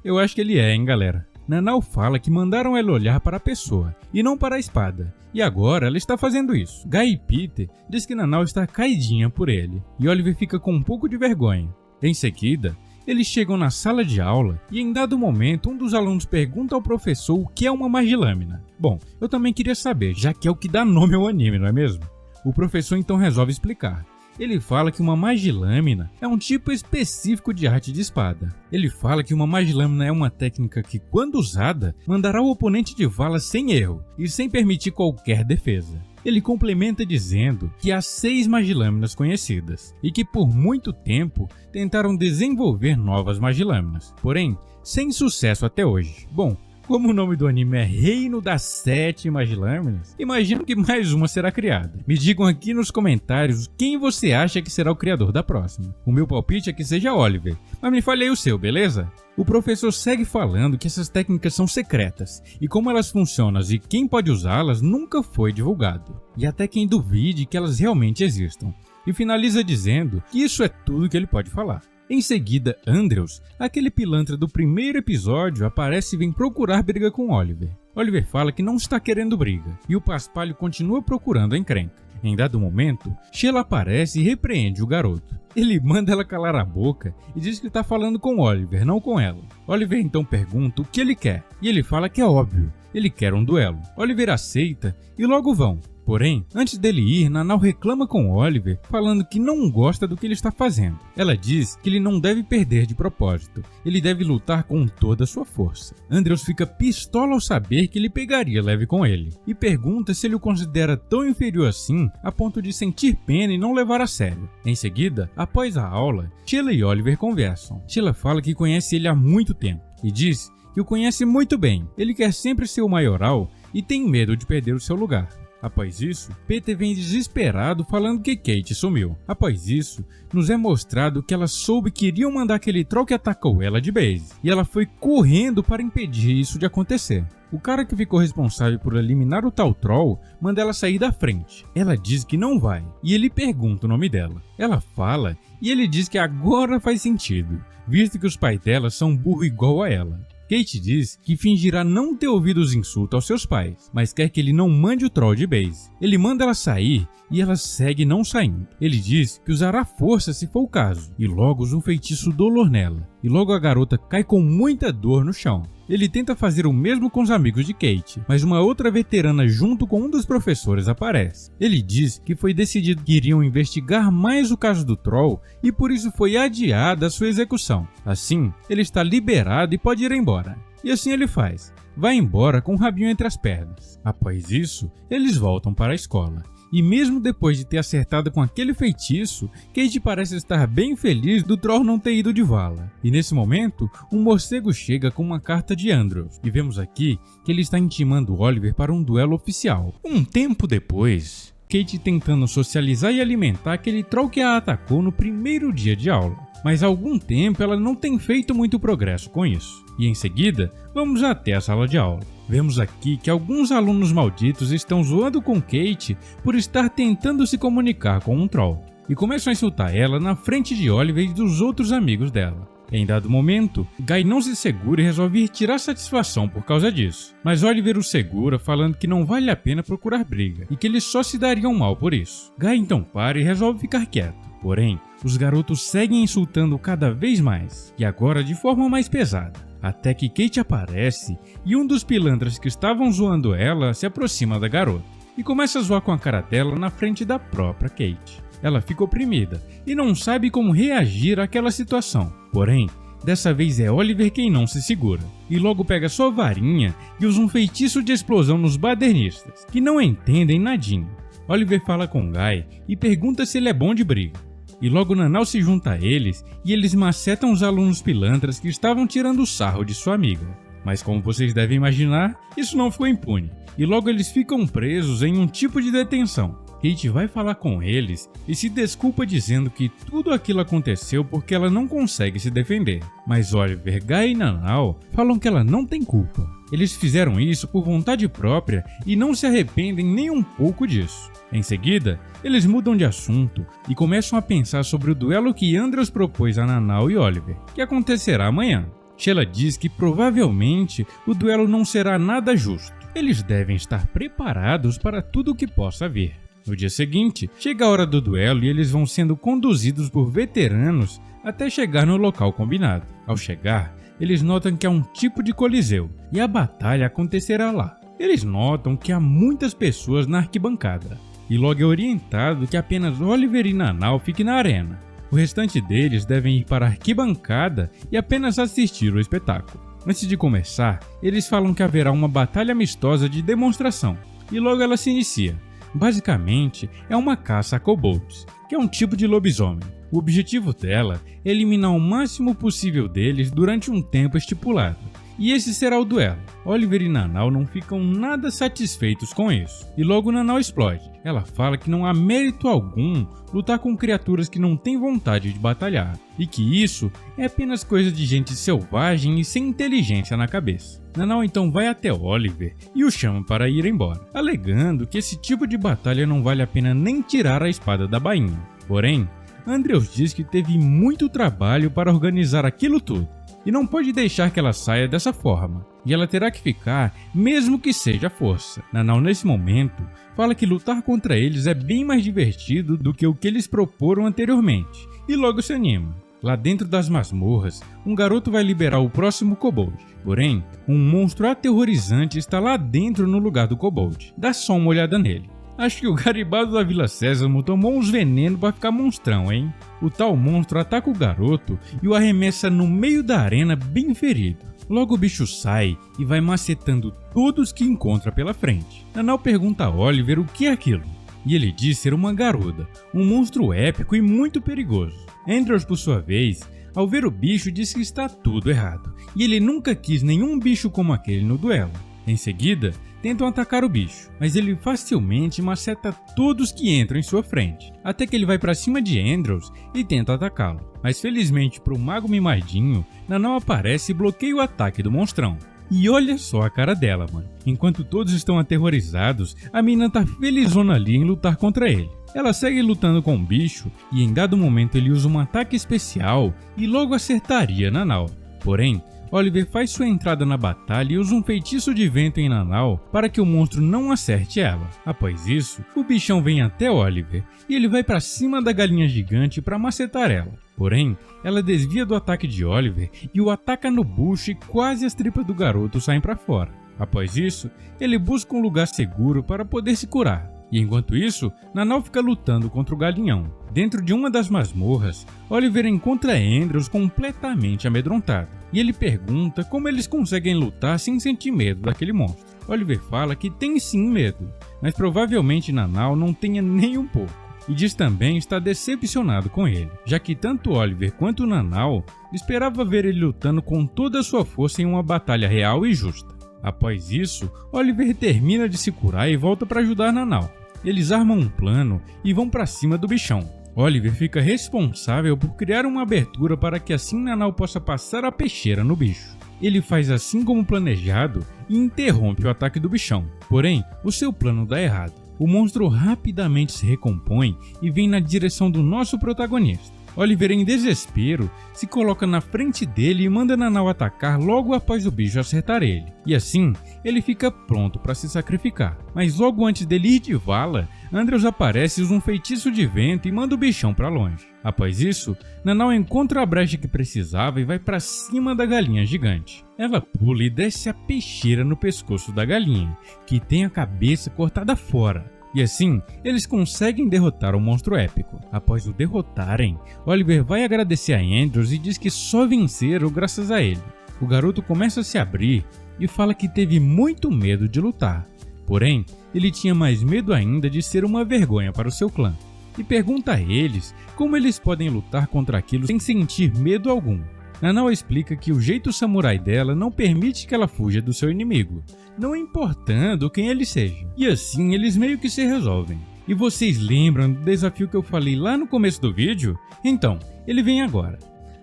Eu acho que ele é, hein, galera. Nanau fala que mandaram ela olhar para a pessoa e não para a espada, e agora ela está fazendo isso. Guy e Peter diz que Nanau está caidinha por ele, e Oliver fica com um pouco de vergonha. Em seguida, eles chegam na sala de aula e em dado momento um dos alunos pergunta ao professor o que é uma magilâmina. Bom, eu também queria saber, já que é o que dá nome ao anime, não é mesmo? O professor então resolve explicar. Ele fala que uma magilâmina é um tipo específico de arte de espada. Ele fala que uma magilâmina é uma técnica que, quando usada, mandará o oponente de vala sem erro e sem permitir qualquer defesa. Ele complementa dizendo que há 6 magilâminas conhecidas e que por muito tempo tentaram desenvolver novas magilâminas, porém sem sucesso até hoje. Bom, como o nome do anime é Reino das 7 Magilâminas, imagino que mais uma será criada. Me digam aqui nos comentários quem você acha que será o criador da próxima. O meu palpite é que seja Oliver, mas me fale aí o seu, beleza? O professor segue falando que essas técnicas são secretas e como elas funcionam e quem pode usá-las nunca foi divulgado. E até quem duvide que elas realmente existam. E finaliza dizendo que isso é tudo que ele pode falar. Em seguida, Andrews, aquele pilantra do primeiro episódio, aparece e vem procurar briga com Oliver. Oliver fala que não está querendo briga, e o paspalho continua procurando a encrenca. Em dado momento, Sheila aparece e repreende o garoto. Ele manda ela calar a boca e diz que está falando com Oliver, não com ela. Oliver então pergunta o que ele quer, e ele fala que é óbvio, ele quer um duelo. Oliver aceita e logo vão. Porém, antes dele ir, Nanau reclama com Oliver, falando que não gosta do que ele está fazendo. Ela diz que ele não deve perder de propósito, ele deve lutar com toda a sua força. Andrews fica pistola ao saber que ele pegaria leve com ele, e pergunta se ele o considera tão inferior assim a ponto de sentir pena e não levar a sério. Em seguida, após a aula, Sheila e Oliver conversam. Sheila fala que conhece ele há muito tempo, e diz que o conhece muito bem. Ele quer sempre ser o maioral e tem medo de perder o seu lugar. Após isso, Peter vem desesperado falando que Kate sumiu. Após isso, nos é mostrado que ela soube que iriam mandar aquele troll que atacou ela de base, e ela foi correndo para impedir isso de acontecer. O cara que ficou responsável por eliminar o tal troll manda ela sair da frente. Ela diz que não vai, e ele pergunta o nome dela. Ela fala, e ele diz que agora faz sentido, visto que os pais dela são burros igual a ela. Kate diz que fingirá não ter ouvido os insultos aos seus pais, mas quer que ele não mande o troll de base. Ele manda ela sair e ela segue não saindo. Ele diz que usará força se for o caso, e logo usa um feitiço dolor nela, e logo a garota cai com muita dor no chão. Ele tenta fazer o mesmo com os amigos de Kate, mas uma outra veterana junto com um dos professores aparece. Ele diz que foi decidido que iriam investigar mais o caso do troll e por isso foi adiada a sua execução. Assim, ele está liberado e pode ir embora. E assim ele faz. Vai embora com o rabinho entre as pernas. Após isso, eles voltam para a escola. E mesmo depois de ter acertado com aquele feitiço, Kate parece estar bem feliz do troll não ter ido de vala. E nesse momento, um morcego chega com uma carta de Andrews. E vemos aqui que ele está intimando Oliver para um duelo oficial. Um tempo depois, Kate tentando socializar e alimentar aquele troll que a atacou no primeiro dia de aula. Mas há algum tempo ela não tem feito muito progresso com isso. E em seguida, vamos até a sala de aula. Vemos aqui que alguns alunos malditos estão zoando com Kate por estar tentando se comunicar com um troll, e começam a insultar ela na frente de Oliver e dos outros amigos dela. Em dado momento, Guy não se segura e resolve tirar satisfação por causa disso, mas Oliver o segura falando que não vale a pena procurar briga e que eles só se dariam mal por isso. Guy então para e resolve ficar quieto. Porém, os garotos seguem insultando cada vez mais, e agora de forma mais pesada, até que Kate aparece e um dos pilantras que estavam zoando ela se aproxima da garota e começa a zoar com a cara dela na frente da própria Kate. Ela fica oprimida e não sabe como reagir àquela situação. Porém, dessa vez é Oliver quem não se segura, e logo pega sua varinha e usa um feitiço de explosão nos badernistas, que não entendem nadinha. Oliver fala com Guy e pergunta se ele é bom de briga. E logo Nanau se junta a eles e eles macetam os alunos pilantras que estavam tirando sarro de sua amiga. Mas como vocês devem imaginar, isso não ficou impune, e logo eles ficam presos em um tipo de detenção. Kate vai falar com eles e se desculpa dizendo que tudo aquilo aconteceu porque ela não consegue se defender. Mas Oliver, Guy e Nanau falam que ela não tem culpa. Eles fizeram isso por vontade própria e não se arrependem nem um pouco disso. Em seguida, eles mudam de assunto e começam a pensar sobre o duelo que Andrews propôs a Nanau e Oliver, que acontecerá amanhã. Sheila diz que provavelmente o duelo não será nada justo. Eles devem estar preparados para tudo o que possa vir. No dia seguinte, chega a hora do duelo e eles vão sendo conduzidos por veteranos até chegar no local combinado. Ao chegar, eles notam que há um tipo de coliseu e a batalha acontecerá lá. Eles notam que há muitas pessoas na arquibancada e logo é orientado que apenas Oliver e Nanau fiquem na arena. O restante deles devem ir para a arquibancada e apenas assistir o espetáculo. Antes de começar, eles falam que haverá uma batalha amistosa de demonstração e logo ela se inicia. Basicamente, é uma caça a kobolds, que é um tipo de lobisomem. O objetivo dela é eliminar o máximo possível deles durante um tempo estipulado. E esse será o duelo. Oliver e Nanau não ficam nada satisfeitos com isso. E logo Nanau explode. Ela fala que não há mérito algum lutar com criaturas que não têm vontade de batalhar. E que isso é apenas coisa de gente selvagem e sem inteligência na cabeça. Nanau então vai até Oliver e o chama para ir embora, alegando que esse tipo de batalha não vale a pena nem tirar a espada da bainha. Porém, Andrews diz que teve muito trabalho para organizar aquilo tudo. E não pode deixar que ela saia dessa forma, e ela terá que ficar mesmo que seja à força. Nanau nesse momento fala que lutar contra eles é bem mais divertido do que o que eles proporam anteriormente, e logo se anima. Lá dentro das masmorras, um garoto vai liberar o próximo kobold. Porém, um monstro aterrorizante está lá dentro no lugar do kobold. Dá só uma olhada nele. Acho que o Garibaldo da Vila Sésamo tomou uns venenos pra ficar monstrão, hein? O tal monstro ataca o garoto e o arremessa no meio da arena bem ferido. Logo o bicho sai e vai macetando todos que encontra pela frente. Nanau pergunta a Oliver o que é aquilo. E ele diz ser uma garuda, um monstro épico e muito perigoso. Andrews, por sua vez, ao ver o bicho, diz que está tudo errado. E ele nunca quis nenhum bicho como aquele no duelo. Em seguida, tentam atacar o bicho, mas ele facilmente maceta todos que entram em sua frente, até que ele vai para cima de Andrews e tenta atacá-lo. Mas felizmente para o mago mimadinho, Nanau aparece e bloqueia o ataque do monstrão. E olha só a cara dela, mano. Enquanto todos estão aterrorizados, a mina tá felizona ali em lutar contra ele. Ela segue lutando com o bicho e em dado momento ele usa um ataque especial e logo acertaria Nanau. Porém, Oliver faz sua entrada na batalha e usa um feitiço de vento em Nanau para que o monstro não acerte ela. Após isso, o bichão vem até Oliver e ele vai para cima da galinha gigante para macetar ela. Porém, ela desvia do ataque de Oliver e o ataca no bucho e quase as tripas do garoto saem para fora. Após isso, ele busca um lugar seguro para poder se curar. E enquanto isso, Nanau fica lutando contra o galinhão. Dentro de uma das masmorras, Oliver encontra Andrews completamente amedrontado. E ele pergunta como eles conseguem lutar sem sentir medo daquele monstro. Oliver fala que tem sim medo, mas provavelmente Nanau não tenha nem um pouco. E diz também estar decepcionado com ele, já que tanto Oliver quanto Nanau esperava ver ele lutando com toda a sua força em uma batalha real e justa. Após isso, Oliver termina de se curar e volta para ajudar Nanau. Eles armam um plano e vão para cima do bichão. Oliver fica responsável por criar uma abertura para que assim Nanau possa passar a peixeira no bicho. Ele faz assim como planejado e interrompe o ataque do bichão. Porém, o seu plano dá errado. O monstro rapidamente se recompõe e vem na direção do nosso protagonista. Oliver, em desespero, se coloca na frente dele e manda Nanau atacar logo após o bicho acertar ele. E assim, ele fica pronto para se sacrificar. Mas logo antes dele ir de vala, Andrews aparece e usa um feitiço de vento e manda o bichão para longe. Após isso, Nanau encontra a brecha que precisava e vai para cima da galinha gigante. Ela pula e desce a peixeira no pescoço da galinha, que tem a cabeça cortada fora. E assim, eles conseguem derrotar o monstro épico. Após o derrotarem, Oliver vai agradecer a Andrews e diz que só venceram graças a ele. O garoto começa a se abrir e fala que teve muito medo de lutar. Porém, ele tinha mais medo ainda de ser uma vergonha para o seu clã. E pergunta a eles como eles podem lutar contra aquilo sem sentir medo algum. Nanau explica que o jeito samurai dela não permite que ela fuja do seu inimigo, não importando quem ele seja. E assim eles meio que se resolvem. E vocês lembram do desafio que eu falei lá no começo do vídeo? Então, ele vem agora.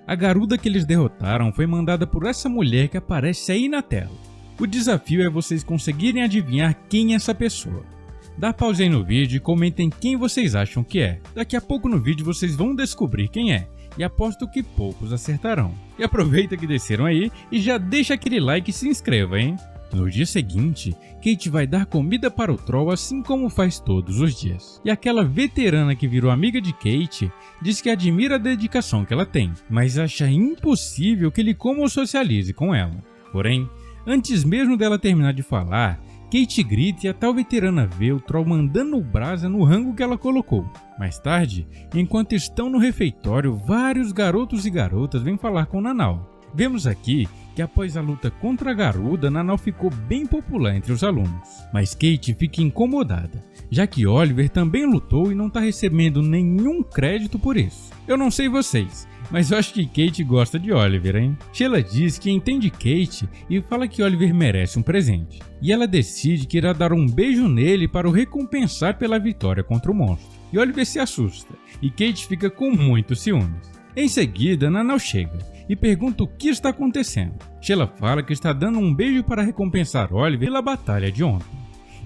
A garuda que eles derrotaram foi mandada por essa mulher que aparece aí na tela. O desafio é vocês conseguirem adivinhar quem é essa pessoa. Dá pausa aí no vídeo e comentem quem vocês acham que é. Daqui a pouco no vídeo vocês vão descobrir quem é. e aposto que poucos acertarão. E aproveita que desceram aí e já deixa aquele like e se inscreva, hein? No dia seguinte, Kate vai dar comida para o Troll assim como faz todos os dias. E aquela veterana que virou amiga de Kate diz que admira a dedicação que ela tem, mas acha impossível que ele coma ou socialize com ela. Porém, antes mesmo dela terminar de falar, Kate grita e a tal veterana vê o Troll mandando brasa no rango que ela colocou. Mais tarde, enquanto estão no refeitório, vários garotos e garotas vêm falar com Nanau. Vemos aqui que após a luta contra a Garuda, Nanau ficou bem popular entre os alunos. Mas Kate fica incomodada, já que Oliver também lutou e não está recebendo nenhum crédito por isso. Eu não sei vocês, mas eu acho que Kate gosta de Oliver, hein? Sheila diz que entende Kate e fala que Oliver merece um presente. E ela decide que irá dar um beijo nele para o recompensar pela vitória contra o monstro. E Oliver se assusta, e Kate fica com muitos ciúmes. Em seguida, Nanau chega e pergunta o que está acontecendo. Sheila fala que está dando um beijo para recompensar Oliver pela batalha de ontem.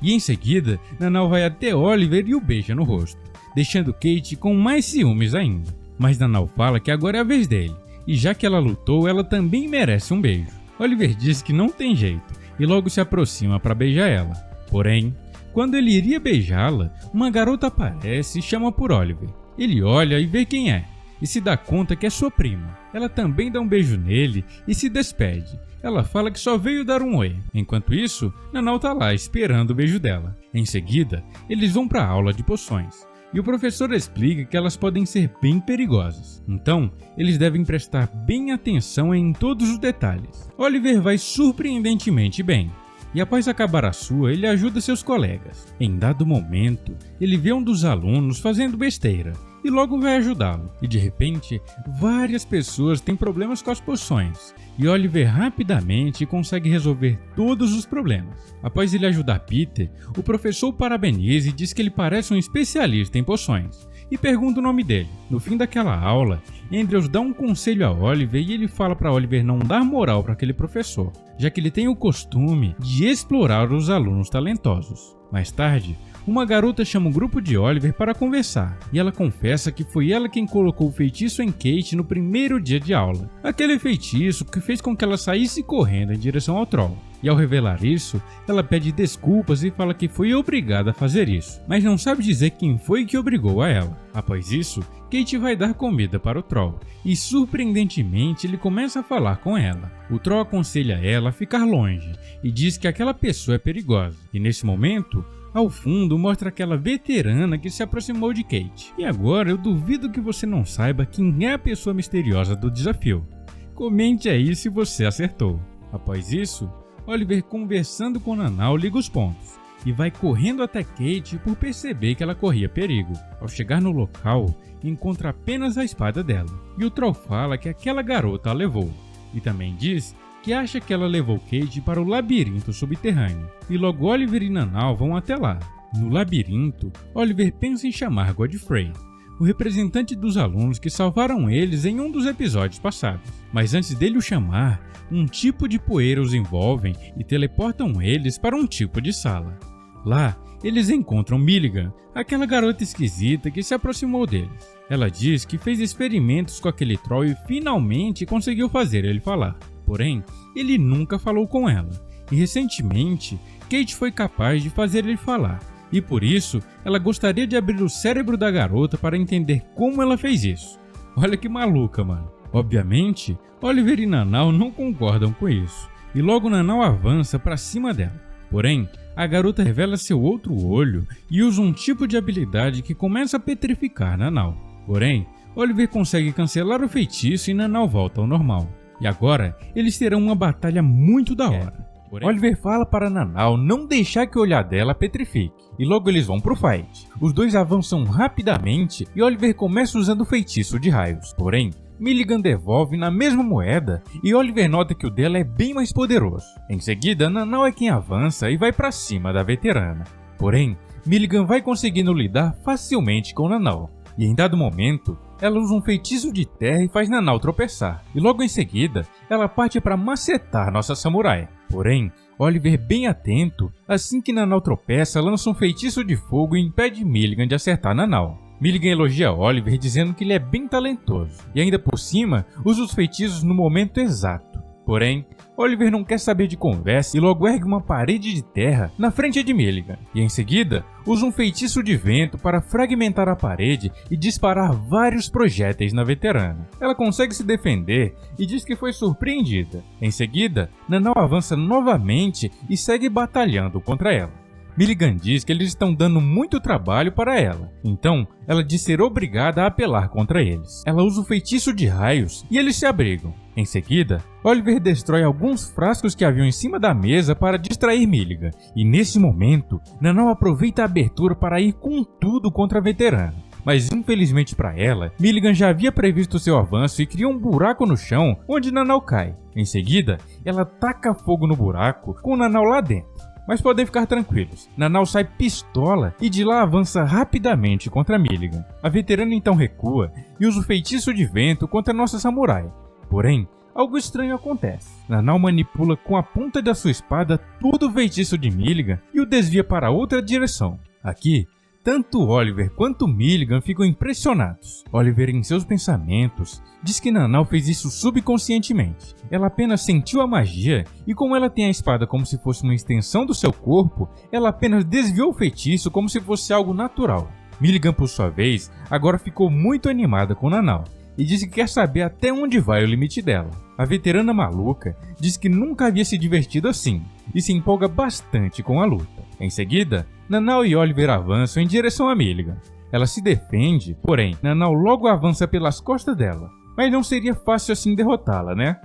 E em seguida, Nanau vai até Oliver e o beija no rosto, deixando Kate com mais ciúmes ainda. Mas Nanau fala que agora é a vez dele, e já que ela lutou, ela também merece um beijo. Oliver diz que não tem jeito, e logo se aproxima para beijar ela. Porém, quando ele iria beijá-la, uma garota aparece e chama por Oliver. Ele olha e vê quem é, e se dá conta que é sua prima. Ela também dá um beijo nele e se despede. Ela fala que só veio dar um oi. Enquanto isso, Nanau tá lá esperando o beijo dela. Em seguida, eles vão para a aula de poções. E o professor explica que elas podem ser bem perigosas. Então, eles devem prestar bem atenção em todos os detalhes. Oliver vai surpreendentemente bem. E após acabar a sua, ele ajuda seus colegas. Em dado momento, ele vê um dos alunos fazendo besteira e logo vai ajudá-lo. E de repente, várias pessoas têm problemas com as poções. E Oliver rapidamente consegue resolver todos os problemas. Após ele ajudar Peter, o professor o parabeniza e diz que ele parece um especialista em poções. E pergunta o nome dele. No fim daquela aula, Andrews dá um conselho a Oliver e ele fala para Oliver não dar moral para aquele professor, já que ele tem o costume de explorar os alunos talentosos. Mais tarde, uma garota chama o grupo de Oliver para conversar, e ela confessa que foi ela quem colocou o feitiço em Kate no primeiro dia de aula. Aquele feitiço que fez com que ela saísse correndo em direção ao Troll. E ao revelar isso, ela pede desculpas e fala que foi obrigada a fazer isso, mas não sabe dizer quem foi que obrigou a ela. Após isso, Kate vai dar comida para o Troll, e surpreendentemente ele começa a falar com ela. O Troll aconselha ela a ficar longe, e diz que aquela pessoa é perigosa, e nesse momento, ao fundo mostra aquela veterana que se aproximou de Kate. E agora eu duvido que você não saiba quem é a pessoa misteriosa do desafio. Comente aí se você acertou. Após isso, Oliver, conversando com Nanau, liga os pontos e vai correndo até Kate por perceber que ela corria perigo. Ao chegar no local, encontra apenas a espada dela, e o Troll fala que aquela garota a levou, e também diz que acha que ela levou Kate para o labirinto subterrâneo, e logo Oliver e Nanau vão até lá. No labirinto, Oliver pensa em chamar Godfrey, o representante dos alunos que salvaram eles em um dos episódios passados. Mas antes dele o chamar, um tipo de poeira os envolvem e teleportam eles para um tipo de sala. Lá, eles encontram Milligan, aquela garota esquisita que se aproximou deles. Ela diz que fez experimentos com aquele Troll e finalmente conseguiu fazer ele falar. Porém, ele nunca falou com ela. E recentemente, Kate foi capaz de fazer ele falar. E por isso, ela gostaria de abrir o cérebro da garota para entender como ela fez isso. Olha que maluca, mano. Obviamente, Oliver e Nanau não concordam com isso, e logo Nanau avança para cima dela. Porém, a garota revela seu outro olho e usa um tipo de habilidade que começa a petrificar Nanau. Porém, Oliver consegue cancelar o feitiço e Nanau volta ao normal. E agora, eles terão uma batalha muito da hora. Porém, Oliver fala para Nanau não deixar que o olhar dela petrifique, e logo eles vão pro fight. Os dois avançam rapidamente e Oliver começa usando o feitiço de raios. Porém, Milligan devolve na mesma moeda e Oliver nota que o dela é bem mais poderoso. Em seguida, Nanau é quem avança e vai para cima da veterana. Porém, Milligan vai conseguindo lidar facilmente com Nanau. E em dado momento, ela usa um feitiço de terra e faz Nanau tropeçar. E logo em seguida, ela parte para macetar nossa samurai. Porém, Oliver, bem atento, assim que Nanau tropeça, lança um feitiço de fogo e impede Milligan de acertar Nanau. Milligan elogia Oliver dizendo que ele é bem talentoso e ainda por cima usa os feitiços no momento exato. Porém, Oliver não quer saber de conversa e logo ergue uma parede de terra na frente de Milligan e em seguida usa um feitiço de vento para fragmentar a parede e disparar vários projéteis na veterana. Ela consegue se defender e diz que foi surpreendida. Em seguida, Nanau avança novamente e segue batalhando contra ela. Milligan diz que eles estão dando muito trabalho para ela, então ela diz ser obrigada a apelar contra eles. Ela usa o feitiço de raios e eles se abrigam. Em seguida, Oliver destrói alguns frascos que haviam em cima da mesa para distrair Milligan, e nesse momento, Nanau aproveita a abertura para ir com tudo contra a veterana. Mas infelizmente para ela, Milligan já havia previsto seu avanço e cria um buraco no chão onde Nanau cai. Em seguida, ela taca fogo no buraco com Nanau lá dentro. Mas podem ficar tranquilos, Nanau sai pistola e de lá avança rapidamente contra Milligan. A veterana então recua e usa o feitiço de vento contra nossa samurai. Porém, algo estranho acontece. Nanau manipula com a ponta da sua espada todo o feitiço de Milligan e o desvia para outra direção. Aqui, tanto Oliver quanto Milligan ficam impressionados. Oliver, em seus pensamentos, diz que Nanau fez isso subconscientemente. Ela apenas sentiu a magia e como ela tem a espada como se fosse uma extensão do seu corpo, ela apenas desviou o feitiço como se fosse algo natural. Milligan, por sua vez, agora ficou muito animada com Nanau e disse que quer saber até onde vai o limite dela. A veterana maluca diz que nunca havia se divertido assim e se empolga bastante com a luta. Em seguida, Nanau e Oliver avançam em direção a Milligan. Ela se defende, porém, Nanau logo avança pelas costas dela. Mas não seria fácil assim derrotá-la, né?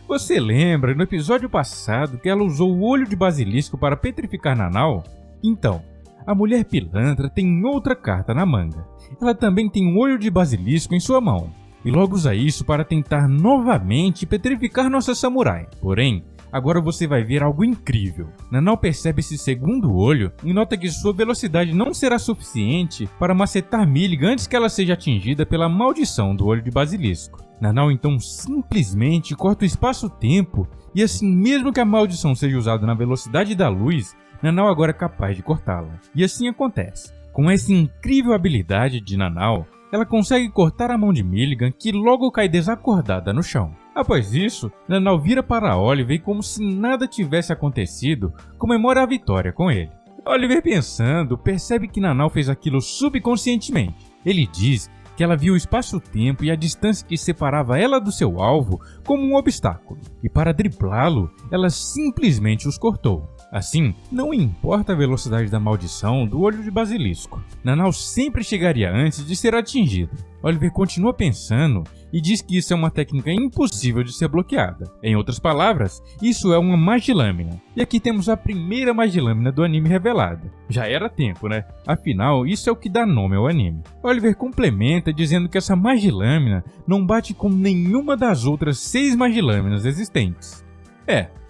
Você lembra no episódio passado que ela usou o olho de basilisco para petrificar Nanau? Então, a mulher pilantra tem outra carta na manga. Ela também tem um olho de basilisco em sua mão. E logo usa isso para tentar novamente petrificar nossa samurai. Porém, agora você vai ver algo incrível. Nanau percebe esse segundo olho e nota que sua velocidade não será suficiente para macetar Milligan antes que ela seja atingida pela maldição do olho de basilisco. Nanau então simplesmente corta o espaço-tempo e assim, mesmo que a maldição seja usada na velocidade da luz, Nanau agora é capaz de cortá-la. E assim acontece. Com essa incrível habilidade de Nanau, ela consegue cortar a mão de Milligan, que logo cai desacordada no chão. Após isso, Nanau vira para Oliver e como se nada tivesse acontecido, comemora a vitória com ele. Oliver, pensando, percebe que Nanau fez aquilo subconscientemente. Ele diz que ela viu o espaço-tempo e a distância que separava ela do seu alvo como um obstáculo, e para driblá-lo, ela simplesmente os cortou. Assim, não importa a velocidade da maldição do olho de basilisco, Nanau sempre chegaria antes de ser atingido. Oliver continua pensando e diz que isso é uma técnica impossível de ser bloqueada. Em outras palavras, isso é uma magilâmina. E aqui temos a primeira magilâmina do anime revelada. Já era tempo, né? Afinal, isso é o que dá nome ao anime. Oliver complementa dizendo que essa magilâmina não bate com nenhuma das outras 6 magilâminas existentes.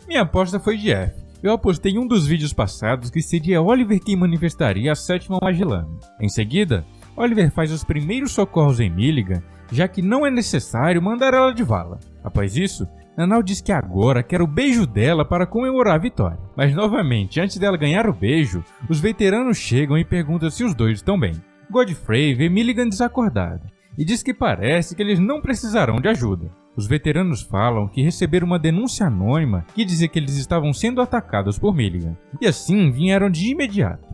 Minha aposta foi de F. Eu apostei em um dos vídeos passados que seria Oliver quem manifestaria a 7ª magilâmina. Em seguida, Oliver faz os primeiros socorros em Milligan, já que não é necessário mandar ela de vala. Após isso, Nanau diz que agora quer o beijo dela para comemorar a vitória. Mas novamente, antes dela ganhar o beijo, os veteranos chegam e perguntam se os dois estão bem. Godfrey vê Milligan desacordada e diz que parece que eles não precisarão de ajuda. Os veteranos falam que receberam uma denúncia anônima que dizia que eles estavam sendo atacados por Milligan, e assim vieram de imediato.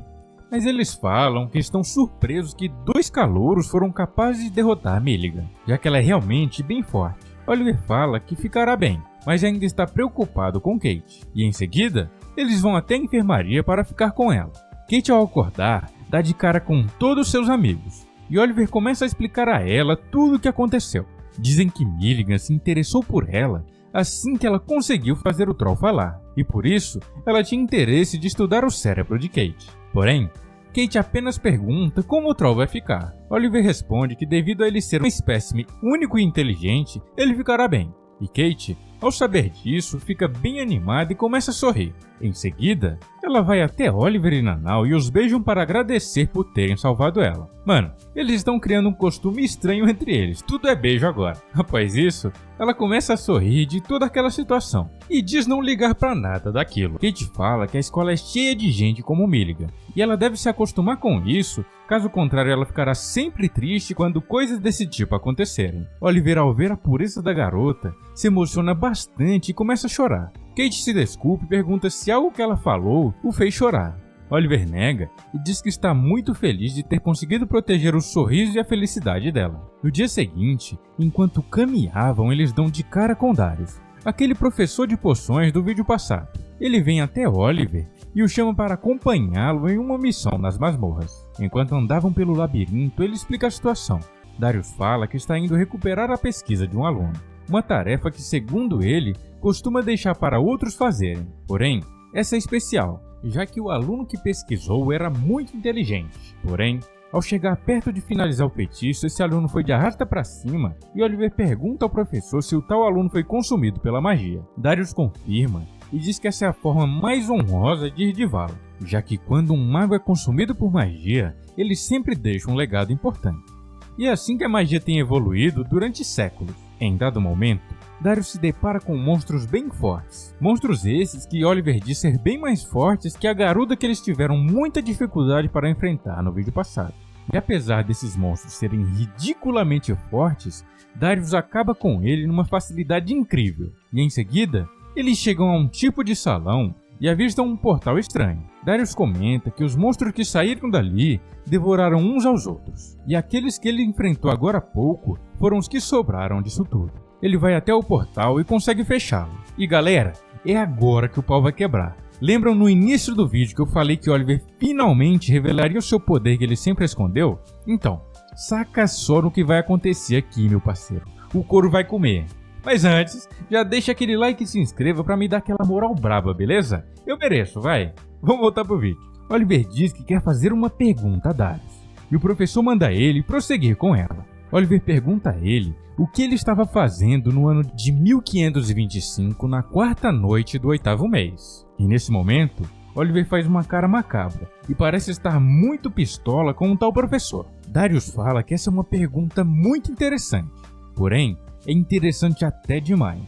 Mas eles falam que estão surpresos que 2 calouros foram capazes de derrotar Milligan, já que ela é realmente bem forte. Oliver fala que ficará bem, mas ainda está preocupado com Kate, e em seguida, eles vão até a enfermaria para ficar com ela. Kate, ao acordar, dá de cara com todos seus amigos, e Oliver começa a explicar a ela tudo o que aconteceu. Dizem que Milligan se interessou por ela assim que ela conseguiu fazer o Troll falar, e por isso ela tinha interesse de estudar o cérebro de Kate. Porém, Kate apenas pergunta como o Troll vai ficar. Oliver responde que devido a ele ser um espécime único e inteligente, ele ficará bem. E Kate, ao saber disso, fica bem animada e começa a sorrir. Em seguida, ela vai até Oliver e Nanau e os beijam para agradecer por terem salvado ela. Mano, eles estão criando um costume estranho entre eles, tudo é beijo agora. Após isso, ela começa a sorrir de toda aquela situação e diz não ligar pra nada daquilo. Kate fala que a escola é cheia de gente como Milligan e ela deve se acostumar com isso, caso contrário ela ficará sempre triste quando coisas desse tipo acontecerem. Oliver, ao ver a pureza da garota, se emociona bastante e começa a chorar. Kate se desculpa e pergunta se algo que ela falou o fez chorar. Oliver nega e diz que está muito feliz de ter conseguido proteger o sorriso e a felicidade dela. No dia seguinte, enquanto caminhavam, eles dão de cara com Darius, aquele professor de poções do vídeo passado. Ele vem até Oliver e o chama para acompanhá-lo em uma missão nas masmorras. Enquanto andavam pelo labirinto, ele explica a situação. Darius fala que está indo recuperar a pesquisa de um aluno, uma tarefa que, segundo ele, costuma deixar para outros fazerem. Porém, essa é especial, já que o aluno que pesquisou era muito inteligente. Porém, ao chegar perto de finalizar o feitiço, esse aluno foi de arrasta para cima e Oliver pergunta ao professor se o tal aluno foi consumido pela magia. Darius confirma e diz que essa é a forma mais honrosa de ir de vala, já que quando um mago é consumido por magia, ele sempre deixa um legado importante. E é assim que a magia tem evoluído durante séculos. Em dado momento, Darius se depara com monstros bem fortes. Monstros esses que Oliver diz ser bem mais fortes que a garuda que eles tiveram muita dificuldade para enfrentar no vídeo passado. E apesar desses monstros serem ridiculamente fortes, Darius acaba com ele numa facilidade incrível. E em seguida, eles chegam a um tipo de salão e avistam um portal estranho. Darius comenta que os monstros que saíram dali devoraram uns aos outros, e aqueles que ele enfrentou agora há pouco foram os que sobraram disso tudo. Ele vai até o portal e consegue fechá-lo. E galera, é agora que o pau vai quebrar. Lembram no início do vídeo que eu falei que Oliver finalmente revelaria o seu poder que ele sempre escondeu? Então, saca só no que vai acontecer aqui, meu parceiro. O couro vai comer. Mas antes, já deixa aquele like e se inscreva pra me dar aquela moral braba, beleza? Eu mereço, vai. Vamos voltar pro vídeo. Oliver diz que quer fazer uma pergunta a Darius, e o professor manda ele prosseguir com ela. Oliver pergunta a ele o que ele estava fazendo no ano de 1525, na quarta noite do 8º mês. E nesse momento, Oliver faz uma cara macabra e parece estar muito pistola com o tal professor. Darius fala que essa é uma pergunta muito interessante, porém, é interessante até demais.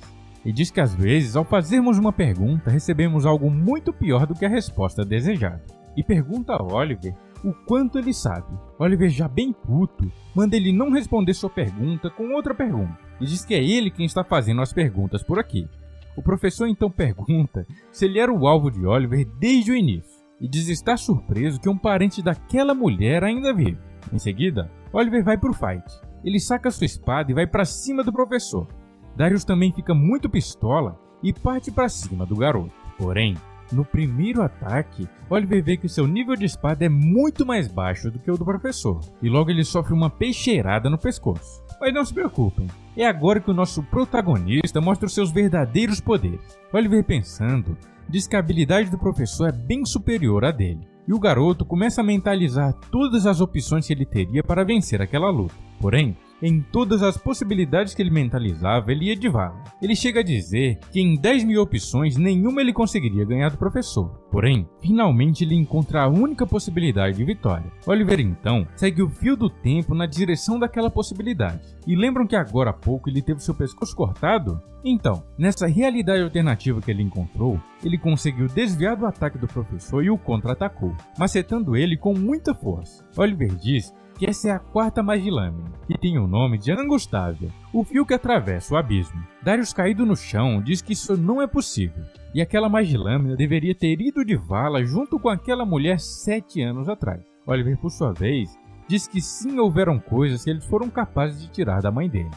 E diz que às vezes, ao fazermos uma pergunta, recebemos algo muito pior do que a resposta desejada. E pergunta a Oliver o quanto ele sabe. Oliver, já bem puto, manda ele não responder sua pergunta com outra pergunta. E diz que é ele quem está fazendo as perguntas por aqui. O professor então pergunta se ele era o alvo de Oliver desde o início. E diz estar surpreso que um parente daquela mulher ainda vive. Em seguida, Oliver vai pro fight. Ele saca sua espada e vai pra cima do professor. Darius também fica muito pistola e parte pra cima do garoto. Porém, no primeiro ataque, Oliver vê que seu nível de espada é muito mais baixo do que o do professor, e logo ele sofre uma peixeirada no pescoço. Mas não se preocupem, é agora que o nosso protagonista mostra os seus verdadeiros poderes. Oliver, pensando, diz que a habilidade do professor é bem superior à dele, e o garoto começa a mentalizar todas as opções que ele teria para vencer aquela luta. Porém, em todas as possibilidades que ele mentalizava, ele ia de vala. Ele chega a dizer que em 10.000 opções, nenhuma ele conseguiria ganhar do professor. Porém, finalmente ele encontra a única possibilidade de vitória. Oliver então segue o fio do tempo na direção daquela possibilidade. E lembram que agora há pouco ele teve seu pescoço cortado? Então, nessa realidade alternativa que ele encontrou, ele conseguiu desviar do ataque do professor e o contra-atacou, macetando ele com muita força. Oliver diz que essa é a quarta magilâmina, que tem o nome de Angustávia, o fio que atravessa o abismo. Darius, caído no chão, diz que isso não é possível, e aquela magilâmina deveria ter ido de vala junto com aquela mulher 7 anos atrás. Oliver, por sua vez, diz que sim, houveram coisas que eles foram capazes de tirar da mãe dele,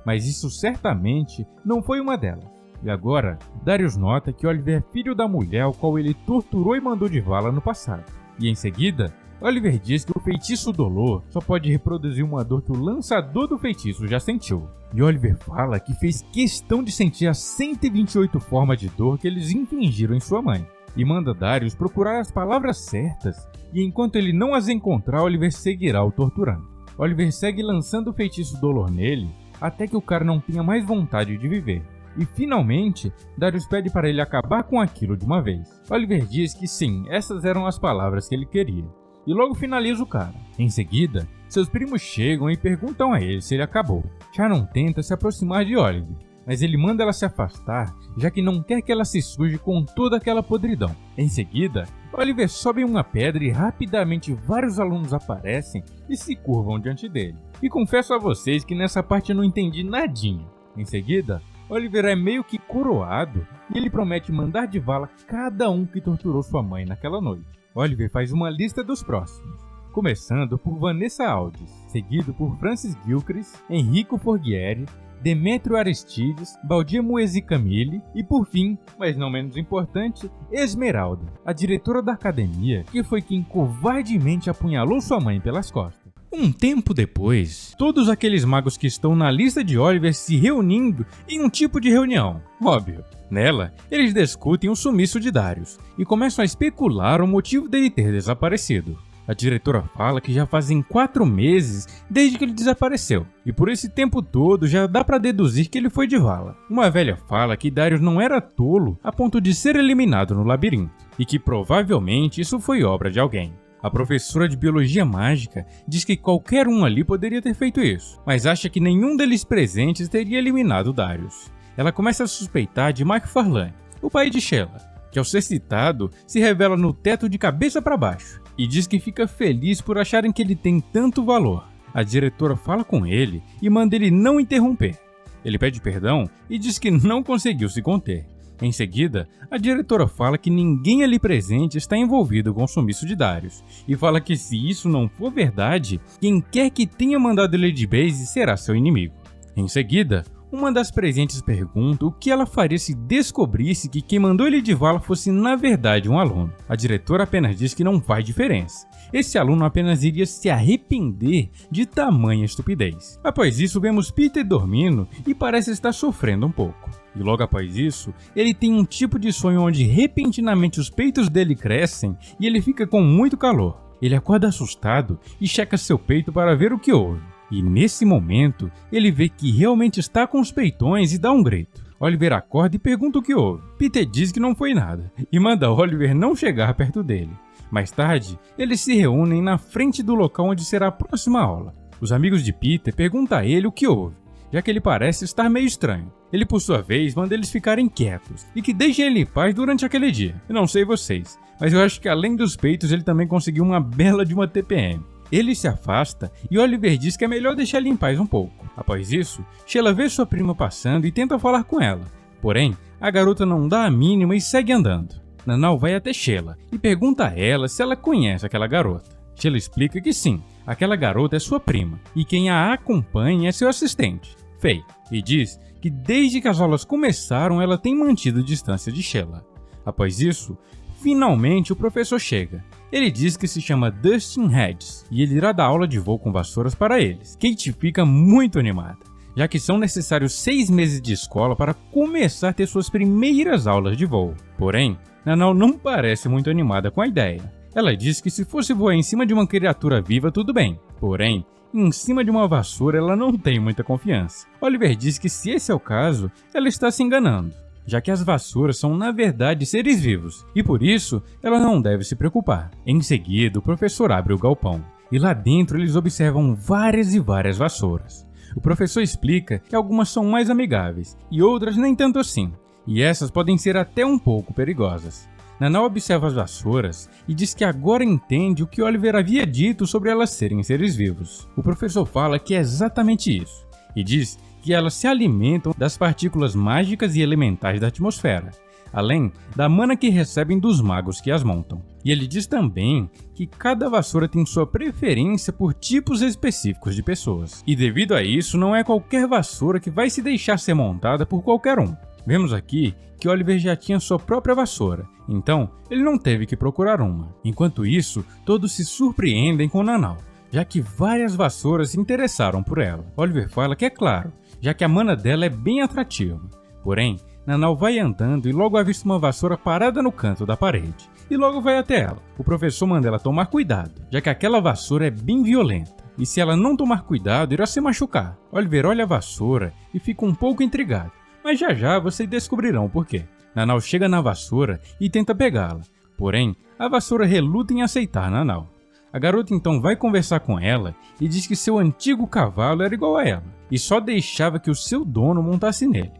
mas isso certamente não foi uma delas. E agora, Darius nota que Oliver é filho da mulher ao qual ele torturou e mandou de vala no passado, e em seguida, Oliver diz que o feitiço Dolor só pode reproduzir uma dor que o lançador do feitiço já sentiu. E Oliver fala que fez questão de sentir as 128 formas de dor que eles infligiram em sua mãe. E manda Darius procurar as palavras certas, e enquanto ele não as encontrar, Oliver seguirá o torturando. Oliver segue lançando o feitiço Dolor nele, até que o cara não tenha mais vontade de viver. E finalmente, Darius pede para ele acabar com aquilo de uma vez. Oliver diz que sim, essas eram as palavras que ele queria. E logo finaliza o cara. Em seguida, seus primos chegam e perguntam a ele se ele acabou. Sharon tenta se aproximar de Oliver, mas ele manda ela se afastar, já que não quer que ela se suje com toda aquela podridão. Em seguida, Oliver sobe em uma pedra e rapidamente vários alunos aparecem e se curvam diante dele. E confesso a vocês que nessa parte eu não entendi nadinha. Em seguida, Oliver é meio que coroado e ele promete mandar de vala cada um que torturou sua mãe naquela noite. Oliver faz uma lista dos próximos, começando por Vanessa Aldiss, seguido por Francis Gilchrist, Enrico Forghieri, Demetrio Aristides, Baldir Muezzi Camille e, por fim, mas não menos importante, Esmeralda, a diretora da academia, que foi quem covardemente apunhalou sua mãe pelas costas. Um tempo depois, todos aqueles magos que estão na lista de Oliver se reunindo em um tipo de reunião, óbvio. Nela, eles discutem o sumiço de Darius e começam a especular o motivo dele ter desaparecido. A diretora fala que já fazem 4 meses desde que ele desapareceu, e por esse tempo todo já dá pra deduzir que ele foi de vala. Uma velha fala que Darius não era tolo a ponto de ser eliminado no labirinto, e que provavelmente isso foi obra de alguém. A professora de biologia mágica diz que qualquer um ali poderia ter feito isso, mas acha que nenhum deles presentes teria eliminado Darius. Ela começa a suspeitar de McFarlane, o pai de Sheila, que ao ser citado se revela no teto de cabeça para baixo, e diz que fica feliz por acharem que ele tem tanto valor. A diretora fala com ele e manda ele não interromper. Ele pede perdão e diz que não conseguiu se conter. Em seguida, a diretora fala que ninguém ali presente está envolvido com o sumiço de Darius, e fala que se isso não for verdade, quem quer que tenha mandado ele de base será seu inimigo. Em seguida, uma das presentes pergunta o que ela faria se descobrisse que quem mandou ele de vala fosse na verdade um aluno. A diretora apenas diz que não faz diferença. Esse aluno apenas iria se arrepender de tamanha estupidez. Após isso, vemos Peter dormindo e parece estar sofrendo um pouco. E logo após isso, ele tem um tipo de sonho onde repentinamente os peitos dele crescem e ele fica com muito calor. Ele acorda assustado e checa seu peito para ver o que houve. E nesse momento, ele vê que realmente está com os peitões e dá um grito. Oliver acorda e pergunta o que houve. Peter diz que não foi nada e manda Oliver não chegar perto dele. Mais tarde, eles se reúnem na frente do local onde será a próxima aula. Os amigos de Peter perguntam a ele o que houve, já que ele parece estar meio estranho. Ele, por sua vez, manda eles ficarem quietos e que deixem ele em paz durante aquele dia. Eu não sei vocês, mas eu acho que além dos peitos ele também conseguiu uma bela de uma TPM. Ele se afasta e Oliver diz que é melhor deixar ele em paz um pouco. Após isso, Sheila vê sua prima passando e tenta falar com ela. Porém, a garota não dá a mínima e segue andando. Nanau vai até Sheila e pergunta a ela se ela conhece aquela garota. Sheila explica que sim, aquela garota é sua prima e quem a acompanha é seu assistente, Faye, e diz que desde que as aulas começaram ela tem mantido distância de Sheila. Após isso, finalmente o professor chega. Ele diz que se chama Dustin Hedges e ele irá dar aula de voo com vassouras para eles. Kate fica muito animada, já que são necessários 6 meses de escola para começar a ter suas primeiras aulas de voo. Porém, Nanau não parece muito animada com a ideia. Ela diz que se fosse voar em cima de uma criatura viva tudo bem, porém, em cima de uma vassoura ela não tem muita confiança. Oliver diz que se esse é o caso, ela está se enganando, já que as vassouras são na verdade seres vivos, e por isso ela não deve se preocupar. Em seguida, o professor abre o galpão, e lá dentro eles observam várias e várias vassouras. O professor explica que algumas são mais amigáveis, e outras nem tanto assim, e essas podem ser até um pouco perigosas. Nanau observa as vassouras e diz que agora entende o que Oliver havia dito sobre elas serem seres vivos. O professor fala que é exatamente isso, e diz que elas se alimentam das partículas mágicas e elementais da atmosfera, além da mana que recebem dos magos que as montam. E ele diz também que cada vassoura tem sua preferência por tipos específicos de pessoas. E devido a isso, não é qualquer vassoura que vai se deixar ser montada por qualquer um. Vemos aqui que Oliver já tinha sua própria vassoura, então ele não teve que procurar uma. Enquanto isso, todos se surpreendem com Nanau, já que várias vassouras se interessaram por ela. Oliver fala que é claro, já que a mana dela é bem atrativa. Porém, Nanau vai andando e logo avista uma vassoura parada no canto da parede, e logo vai até ela. O professor manda ela tomar cuidado, já que aquela vassoura é bem violenta, e se ela não tomar cuidado, irá se machucar. Oliver olha a vassoura e fica um pouco intrigado, Mas já já vocês descobrirão o porquê. Nanau chega na vassoura e tenta pegá-la, porém a vassoura reluta em aceitar Nanau. A garota então vai conversar com ela e diz que seu antigo cavalo era igual a ela e só deixava que o seu dono montasse nele.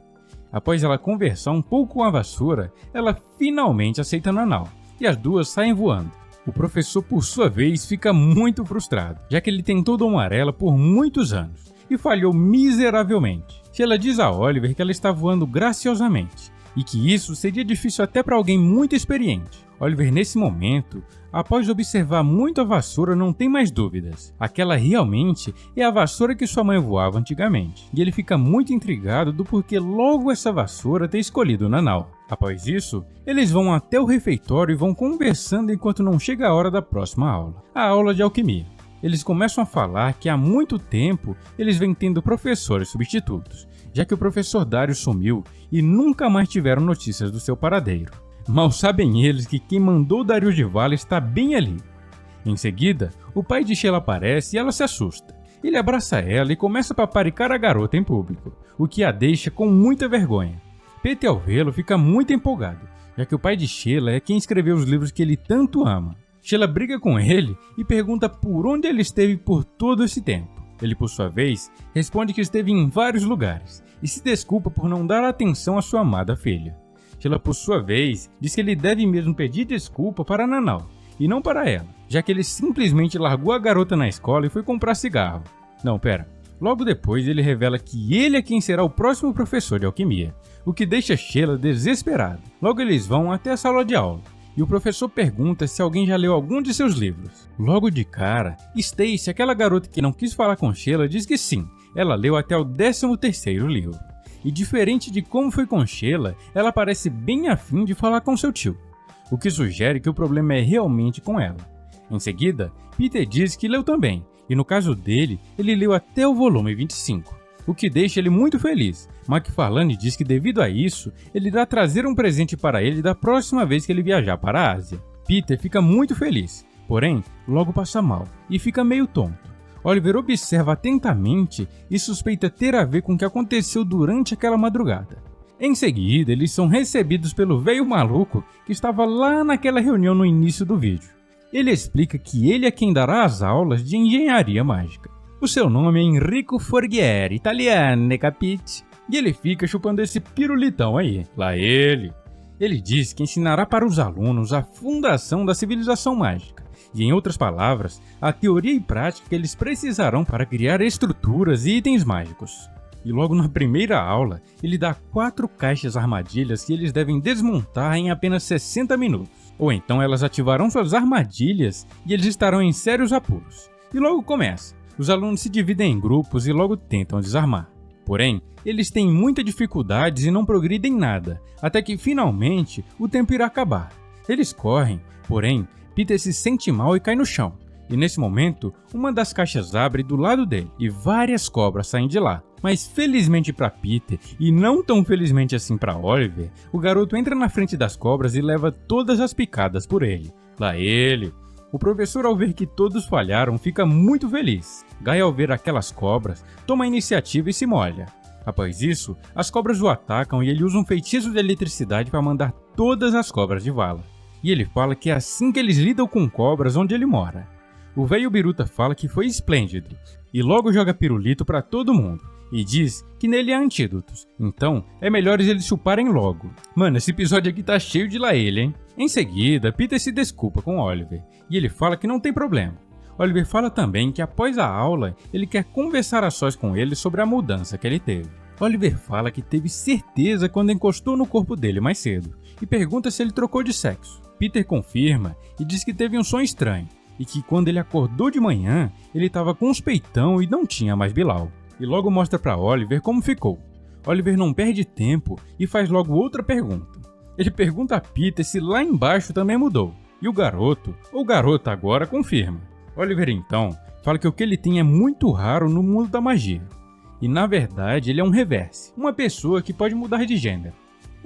Após ela conversar um pouco com a vassoura, ela finalmente aceita Nanau e as duas saem voando. O professor, por sua vez, fica muito frustrado, já que ele tentou domar ela por muitos anos e falhou miseravelmente. Sheila diz a Oliver que ela está voando graciosamente e que isso seria difícil até para alguém muito experiente. Oliver, nesse momento, após observar muito a vassoura, não tem mais dúvidas. Aquela realmente é a vassoura que sua mãe voava antigamente. E ele fica muito intrigado do porquê logo essa vassoura ter escolhido Nanau. Após isso, eles vão até o refeitório e vão conversando enquanto não chega a hora da próxima aula, a aula de alquimia. Eles começam a falar que há muito tempo eles vêm tendo professores substitutos, já que o professor Dario sumiu e nunca mais tiveram notícias do seu paradeiro. Mal sabem eles que quem mandou Dario de Vala está bem ali. Em seguida, o pai de Sheila aparece e ela se assusta. Ele abraça ela e começa a paparicar a garota em público, o que a deixa com muita vergonha. Peter, ao vê-lo, fica muito empolgado, já que o pai de Sheila é quem escreveu os livros que ele tanto ama. Sheila briga com ele e pergunta por onde ele esteve por todo esse tempo. Ele, por sua vez, responde que esteve em vários lugares e se desculpa por não dar atenção à sua amada filha. Sheila, por sua vez, diz que ele deve mesmo pedir desculpa para Nanau, e não para ela, já que ele simplesmente largou a garota na escola e foi comprar cigarro. Não, pera. Logo depois ele revela que ele é quem será o próximo professor de alquimia, o que deixa Sheila desesperada. Logo eles vão até a sala de aula, e o professor pergunta se alguém já leu algum de seus livros. Logo de cara, Stacy, aquela garota que não quis falar com Sheila, diz que sim, ela leu até o 13º livro. E diferente de como foi com Sheila, ela parece bem afim de falar com seu tio, o que sugere que o problema é realmente com ela. Em seguida, Peter diz que leu também, e no caso dele, ele leu até o volume 25, o que deixa ele muito feliz. McFarlane diz que devido a isso, ele irá trazer um presente para ele da próxima vez que ele viajar para a Ásia. Peter fica muito feliz, porém, logo passa mal e fica meio tonto. Oliver observa atentamente e suspeita ter a ver com o que aconteceu durante aquela madrugada. Em seguida, eles são recebidos pelo velho maluco que estava lá naquela reunião no início do vídeo. Ele explica que ele é quem dará as aulas de engenharia mágica. O seu nome é Enrico Forghieri, italiano, capite? E ele fica chupando esse pirulitão aí, lá ele. Ele diz que ensinará para os alunos a fundação da civilização mágica. E, em outras palavras, a teoria e prática que eles precisarão para criar estruturas e itens mágicos. E logo na primeira aula, ele dá 4 caixas armadilhas que eles devem desmontar em apenas 60 minutos. Ou então elas ativarão suas armadilhas e eles estarão em sérios apuros. E logo começa. Os alunos se dividem em grupos e logo tentam desarmar. Porém, eles têm muitas dificuldades e não progridem nada, até que finalmente o tempo irá acabar. Eles correm, porém, Peter se sente mal e cai no chão. E nesse momento, uma das caixas abre do lado dele e várias cobras saem de lá. Mas felizmente para Peter, e não tão felizmente assim para Oliver, o garoto entra na frente das cobras e leva todas as picadas por ele. Lá ele. O professor, ao ver que todos falharam, fica muito feliz. Guy, ao ver aquelas cobras, toma a iniciativa e se molha. Após isso, as cobras o atacam e ele usa um feitiço de eletricidade para mandar todas as cobras de vala. E ele fala que é assim que eles lidam com cobras onde ele mora. O velho Biruta fala que foi esplêndido, e logo joga pirulito para todo mundo, e diz que nele há antídotos, então é melhor eles chuparem logo. Mano, esse episódio aqui tá cheio de lá ele, hein? Em seguida, Peter se desculpa com Oliver, e ele fala que não tem problema. Oliver fala também que após a aula, ele quer conversar a sós com ele sobre a mudança que ele teve. Oliver fala que teve certeza quando encostou no corpo dele mais cedo, e pergunta se ele trocou de sexo. Peter confirma e diz que teve um sonho estranho, e que quando ele acordou de manhã, ele estava com uns peitão e não tinha mais Bilal. E logo mostra para Oliver como ficou. Oliver não perde tempo e faz logo outra pergunta. Ele pergunta a Peter se lá embaixo também mudou, e o garoto, ou garota agora, confirma. Oliver então fala que o que ele tem é muito raro no mundo da magia, e na verdade ele é um reverse, uma pessoa que pode mudar de gênero.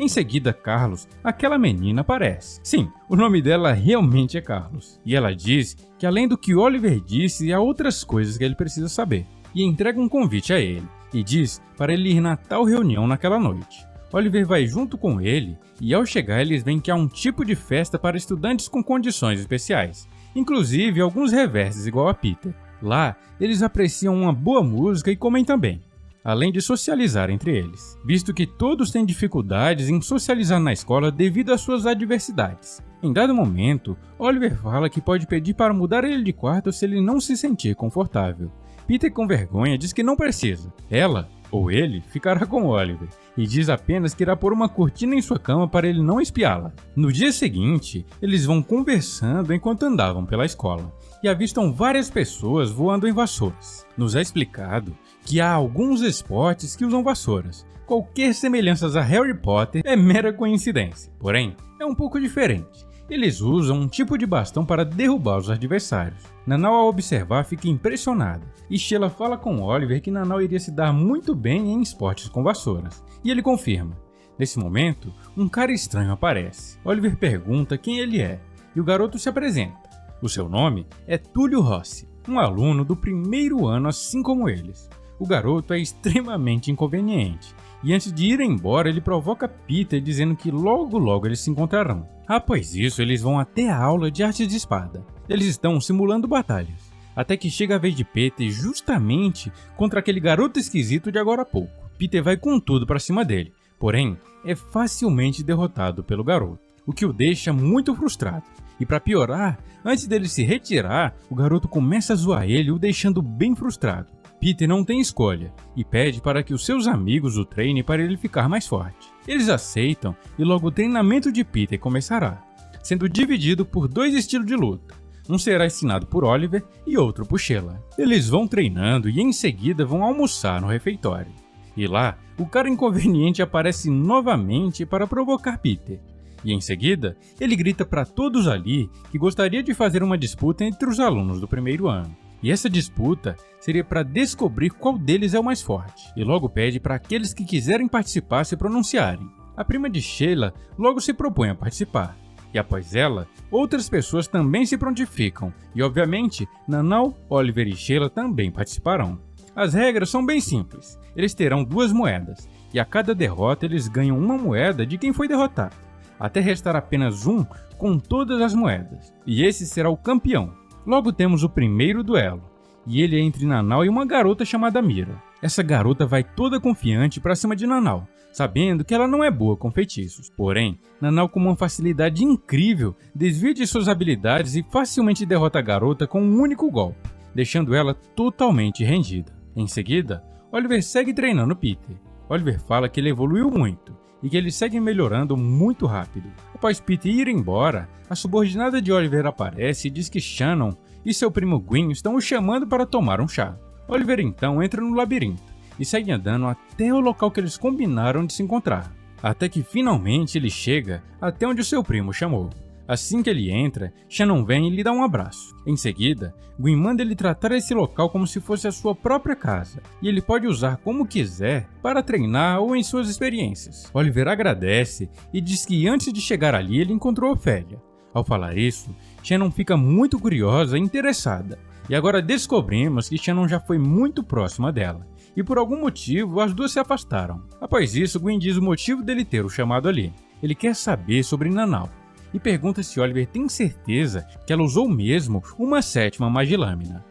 Em seguida, Carlos, aquela menina, aparece. Sim, o nome dela realmente é Carlos. E ela diz que além do que Oliver disse, há outras coisas que ele precisa saber. E entrega um convite a ele. E diz para ele ir na tal reunião naquela noite. Oliver vai junto com ele e ao chegar eles veem que há um tipo de festa para estudantes com condições especiais, inclusive alguns reversos igual a Peter. Lá, eles apreciam uma boa música e comem também, além de socializar entre eles, visto que todos têm dificuldades em socializar na escola devido às suas adversidades. Em dado momento, Oliver fala que pode pedir para mudar ele de quarto se ele não se sentir confortável. Peter, com vergonha, diz que não precisa. Ela, ou ele, ficará com Oliver e diz apenas que irá pôr uma cortina em sua cama para ele não espiá-la. No dia seguinte, eles vão conversando enquanto andavam pela escola e avistam várias pessoas voando em vassouras. Nos é explicado que há alguns esportes que usam vassouras. Qualquer semelhança a Harry Potter é mera coincidência, porém, é um pouco diferente. Eles usam um tipo de bastão para derrubar os adversários. Nanau, ao observar, fica impressionada, e Sheila fala com Oliver que Nanau iria se dar muito bem em esportes com vassouras, e ele confirma. Nesse momento, um cara estranho aparece. Oliver pergunta quem ele é, e o garoto se apresenta. O seu nome é Túlio Rossi, um aluno do primeiro ano assim como eles. O garoto é extremamente inconveniente, e antes de ir embora ele provoca Peter dizendo que logo eles se encontrarão. Após isso, eles vão até a aula de artes de espada. Eles estão simulando batalhas, até que chega a vez de Peter justamente contra aquele garoto esquisito de agora há pouco. Peter vai com tudo pra cima dele, porém é facilmente derrotado pelo garoto, o que o deixa muito frustrado. E para piorar, antes dele se retirar, o garoto começa a zoar ele, o deixando bem frustrado. Peter não tem escolha e pede para que os seus amigos o treinem para ele ficar mais forte. Eles aceitam e logo o treinamento de Peter começará, sendo dividido por dois estilos de luta. Um será ensinado por Oliver e outro por Sheila. Eles vão treinando e em seguida vão almoçar no refeitório. E lá, o cara inconveniente aparece novamente para provocar Peter. E em seguida, ele grita para todos ali que gostaria de fazer uma disputa entre os alunos do primeiro ano. E essa disputa seria para descobrir qual deles é o mais forte, e logo pede para aqueles que quiserem participar se pronunciarem. A prima de Sheila logo se propõe a participar, e após ela, outras pessoas também se prontificam, e obviamente, Nanau, Oliver e Sheila também participarão. As regras são bem simples, eles terão 2 moedas, e a cada derrota eles ganham uma moeda de quem foi derrotado, até restar apenas um com todas as moedas, e esse será o campeão. Logo temos o primeiro duelo, e ele é entre Nanau e uma garota chamada Mira. Essa garota vai toda confiante pra cima de Nanau, sabendo que ela não é boa com feitiços. Porém, Nanau, com uma facilidade incrível, desvia de suas habilidades e facilmente derrota a garota com um único golpe, deixando ela totalmente rendida. Em seguida, Oliver segue treinando Peter. Oliver fala que ele evoluiu muito e que ele segue melhorando muito rápido. Após Peter ir embora, a subordinada de Oliver aparece e diz que Shannon e seu primo Gwyn estão o chamando para tomar um chá. Oliver então entra no labirinto e segue andando até o local que eles combinaram de se encontrar, até que finalmente ele chega até onde o seu primo chamou. Assim que ele entra, Shannon vem e lhe dá um abraço. Em seguida, Gwyn manda ele tratar esse local como se fosse a sua própria casa, e ele pode usar como quiser para treinar ou em suas experiências. Oliver agradece e diz que antes de chegar ali ele encontrou Ofélia. Ao falar isso, Shannon fica muito curiosa e interessada, e agora descobrimos que Shannon já foi muito próxima dela, e por algum motivo as duas se afastaram. Após isso, Gwyn diz o motivo dele ter o chamado ali. Ele quer saber sobre Nanau, e pergunta se Oliver tem certeza que ela usou mesmo uma 7ª Magilâmina.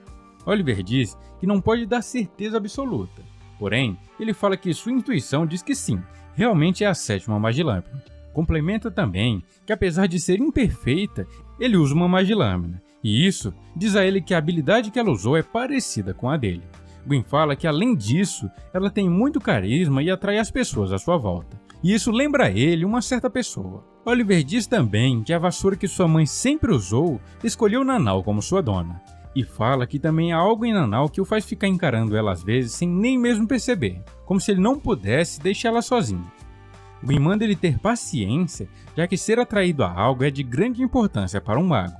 Oliver diz que não pode dar certeza absoluta, porém, ele fala que sua intuição diz que sim, realmente é a 7ª Magilâmina. Complementa também que apesar de ser imperfeita, ele usa uma Magilâmina, e isso diz a ele que a habilidade que ela usou é parecida com a dele. Gwyn fala que além disso, ela tem muito carisma e atrai as pessoas à sua volta, e isso lembra a ele uma certa pessoa. Oliver diz também que a vassoura que sua mãe sempre usou escolheu Nanau como sua dona, e fala que também há algo em Nanau que o faz ficar encarando ela às vezes sem nem mesmo perceber, como se ele não pudesse deixar ela sozinha. Gwyn manda ele ter paciência, já que ser atraído a algo é de grande importância para um mago,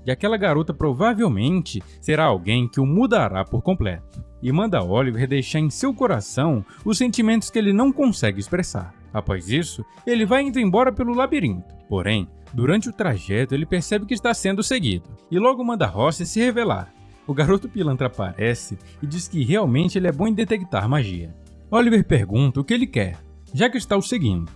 e aquela garota provavelmente será alguém que o mudará por completo, e manda Oliver deixar em seu coração os sentimentos que ele não consegue expressar. Após isso, ele vai indo embora pelo labirinto, porém, durante o trajeto ele percebe que está sendo seguido, e logo manda Rossi se revelar. O garoto pilantra aparece e diz que realmente ele é bom em detectar magia. Oliver pergunta o que ele quer, já que está o seguindo.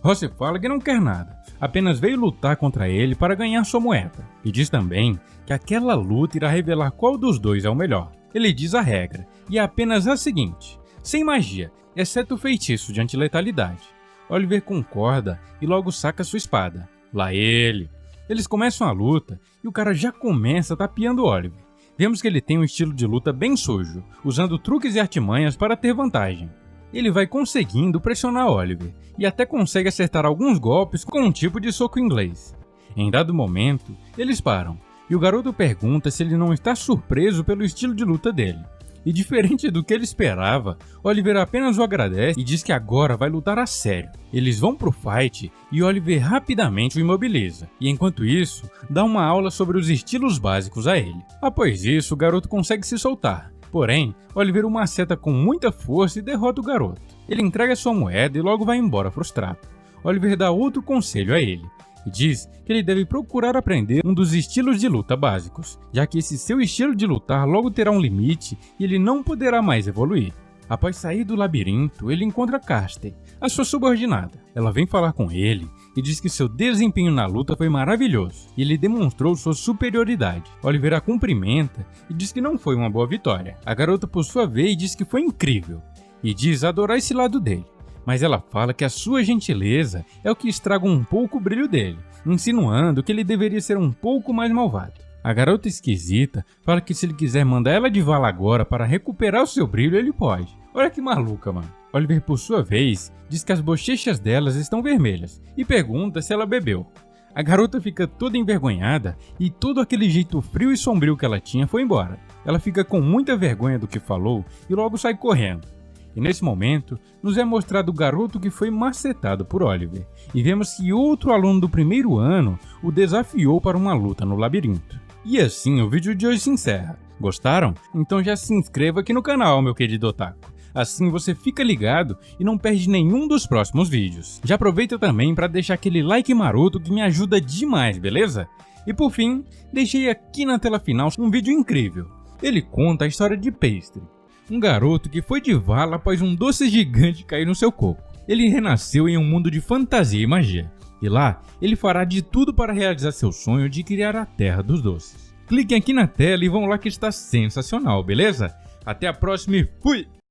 Ross fala que não quer nada, apenas veio lutar contra ele para ganhar sua moeda. E diz também que aquela luta irá revelar qual dos dois é o melhor. Ele diz a regra, e é apenas a seguinte: sem magia, exceto o feitiço de antiletalidade. Oliver concorda e logo saca sua espada. Lá ele. Eles começam a luta e o cara já começa tapeando Oliver. Vemos que ele tem um estilo de luta bem sujo, usando truques e artimanhas para ter vantagem. Ele vai conseguindo pressionar Oliver e até consegue acertar alguns golpes com um tipo de soco inglês. Em dado momento, eles param e o garoto pergunta se ele não está surpreso pelo estilo de luta dele. E diferente do que ele esperava, Oliver apenas o agradece e diz que agora vai lutar a sério. Eles vão pro fight e Oliver rapidamente o imobiliza, e enquanto isso, dá uma aula sobre os estilos básicos a ele. Após isso, o garoto consegue se soltar, porém, Oliver o maceta com muita força e derrota o garoto. Ele entrega sua moeda e logo vai embora frustrado. Oliver dá outro conselho a ele, e diz que ele deve procurar aprender um dos estilos de luta básicos, já que esse seu estilo de lutar logo terá um limite e ele não poderá mais evoluir. Após sair do labirinto, ele encontra Cassie, a sua subordinada. Ela vem falar com ele e diz que seu desempenho na luta foi maravilhoso e ele demonstrou sua superioridade. Oliver a cumprimenta e diz que não foi uma boa vitória. A garota, por sua vez, diz que foi incrível e diz adorar esse lado dele. Mas ela fala que a sua gentileza é o que estraga um pouco o brilho dele, insinuando que ele deveria ser um pouco mais malvado. A garota esquisita fala que se ele quiser mandar ela de vala agora para recuperar o seu brilho, ele pode. Olha que maluca, mano. Oliver, por sua vez, diz que as bochechas delas estão vermelhas e pergunta se ela bebeu. A garota fica toda envergonhada e todo aquele jeito frio e sombrio que ela tinha foi embora. Ela fica com muita vergonha do que falou e logo sai correndo. E nesse momento, nos é mostrado o garoto que foi macetado por Oliver, e vemos que outro aluno do primeiro ano o desafiou para uma luta no labirinto. E assim o vídeo de hoje se encerra. Gostaram? Então já se inscreva aqui no canal, meu querido otaku. Assim você fica ligado e não perde nenhum dos próximos vídeos. Já aproveita também para deixar aquele like maroto que me ajuda demais, beleza? E por fim, deixei aqui na tela final um vídeo incrível. Ele conta a história de Pastry, um garoto que foi de vala após um doce gigante cair no seu coco. Ele renasceu em um mundo de fantasia e magia, e lá ele fará de tudo para realizar seu sonho de criar a Terra dos Doces. Cliquem aqui na tela e vão lá que está sensacional, beleza? Até a próxima e fui!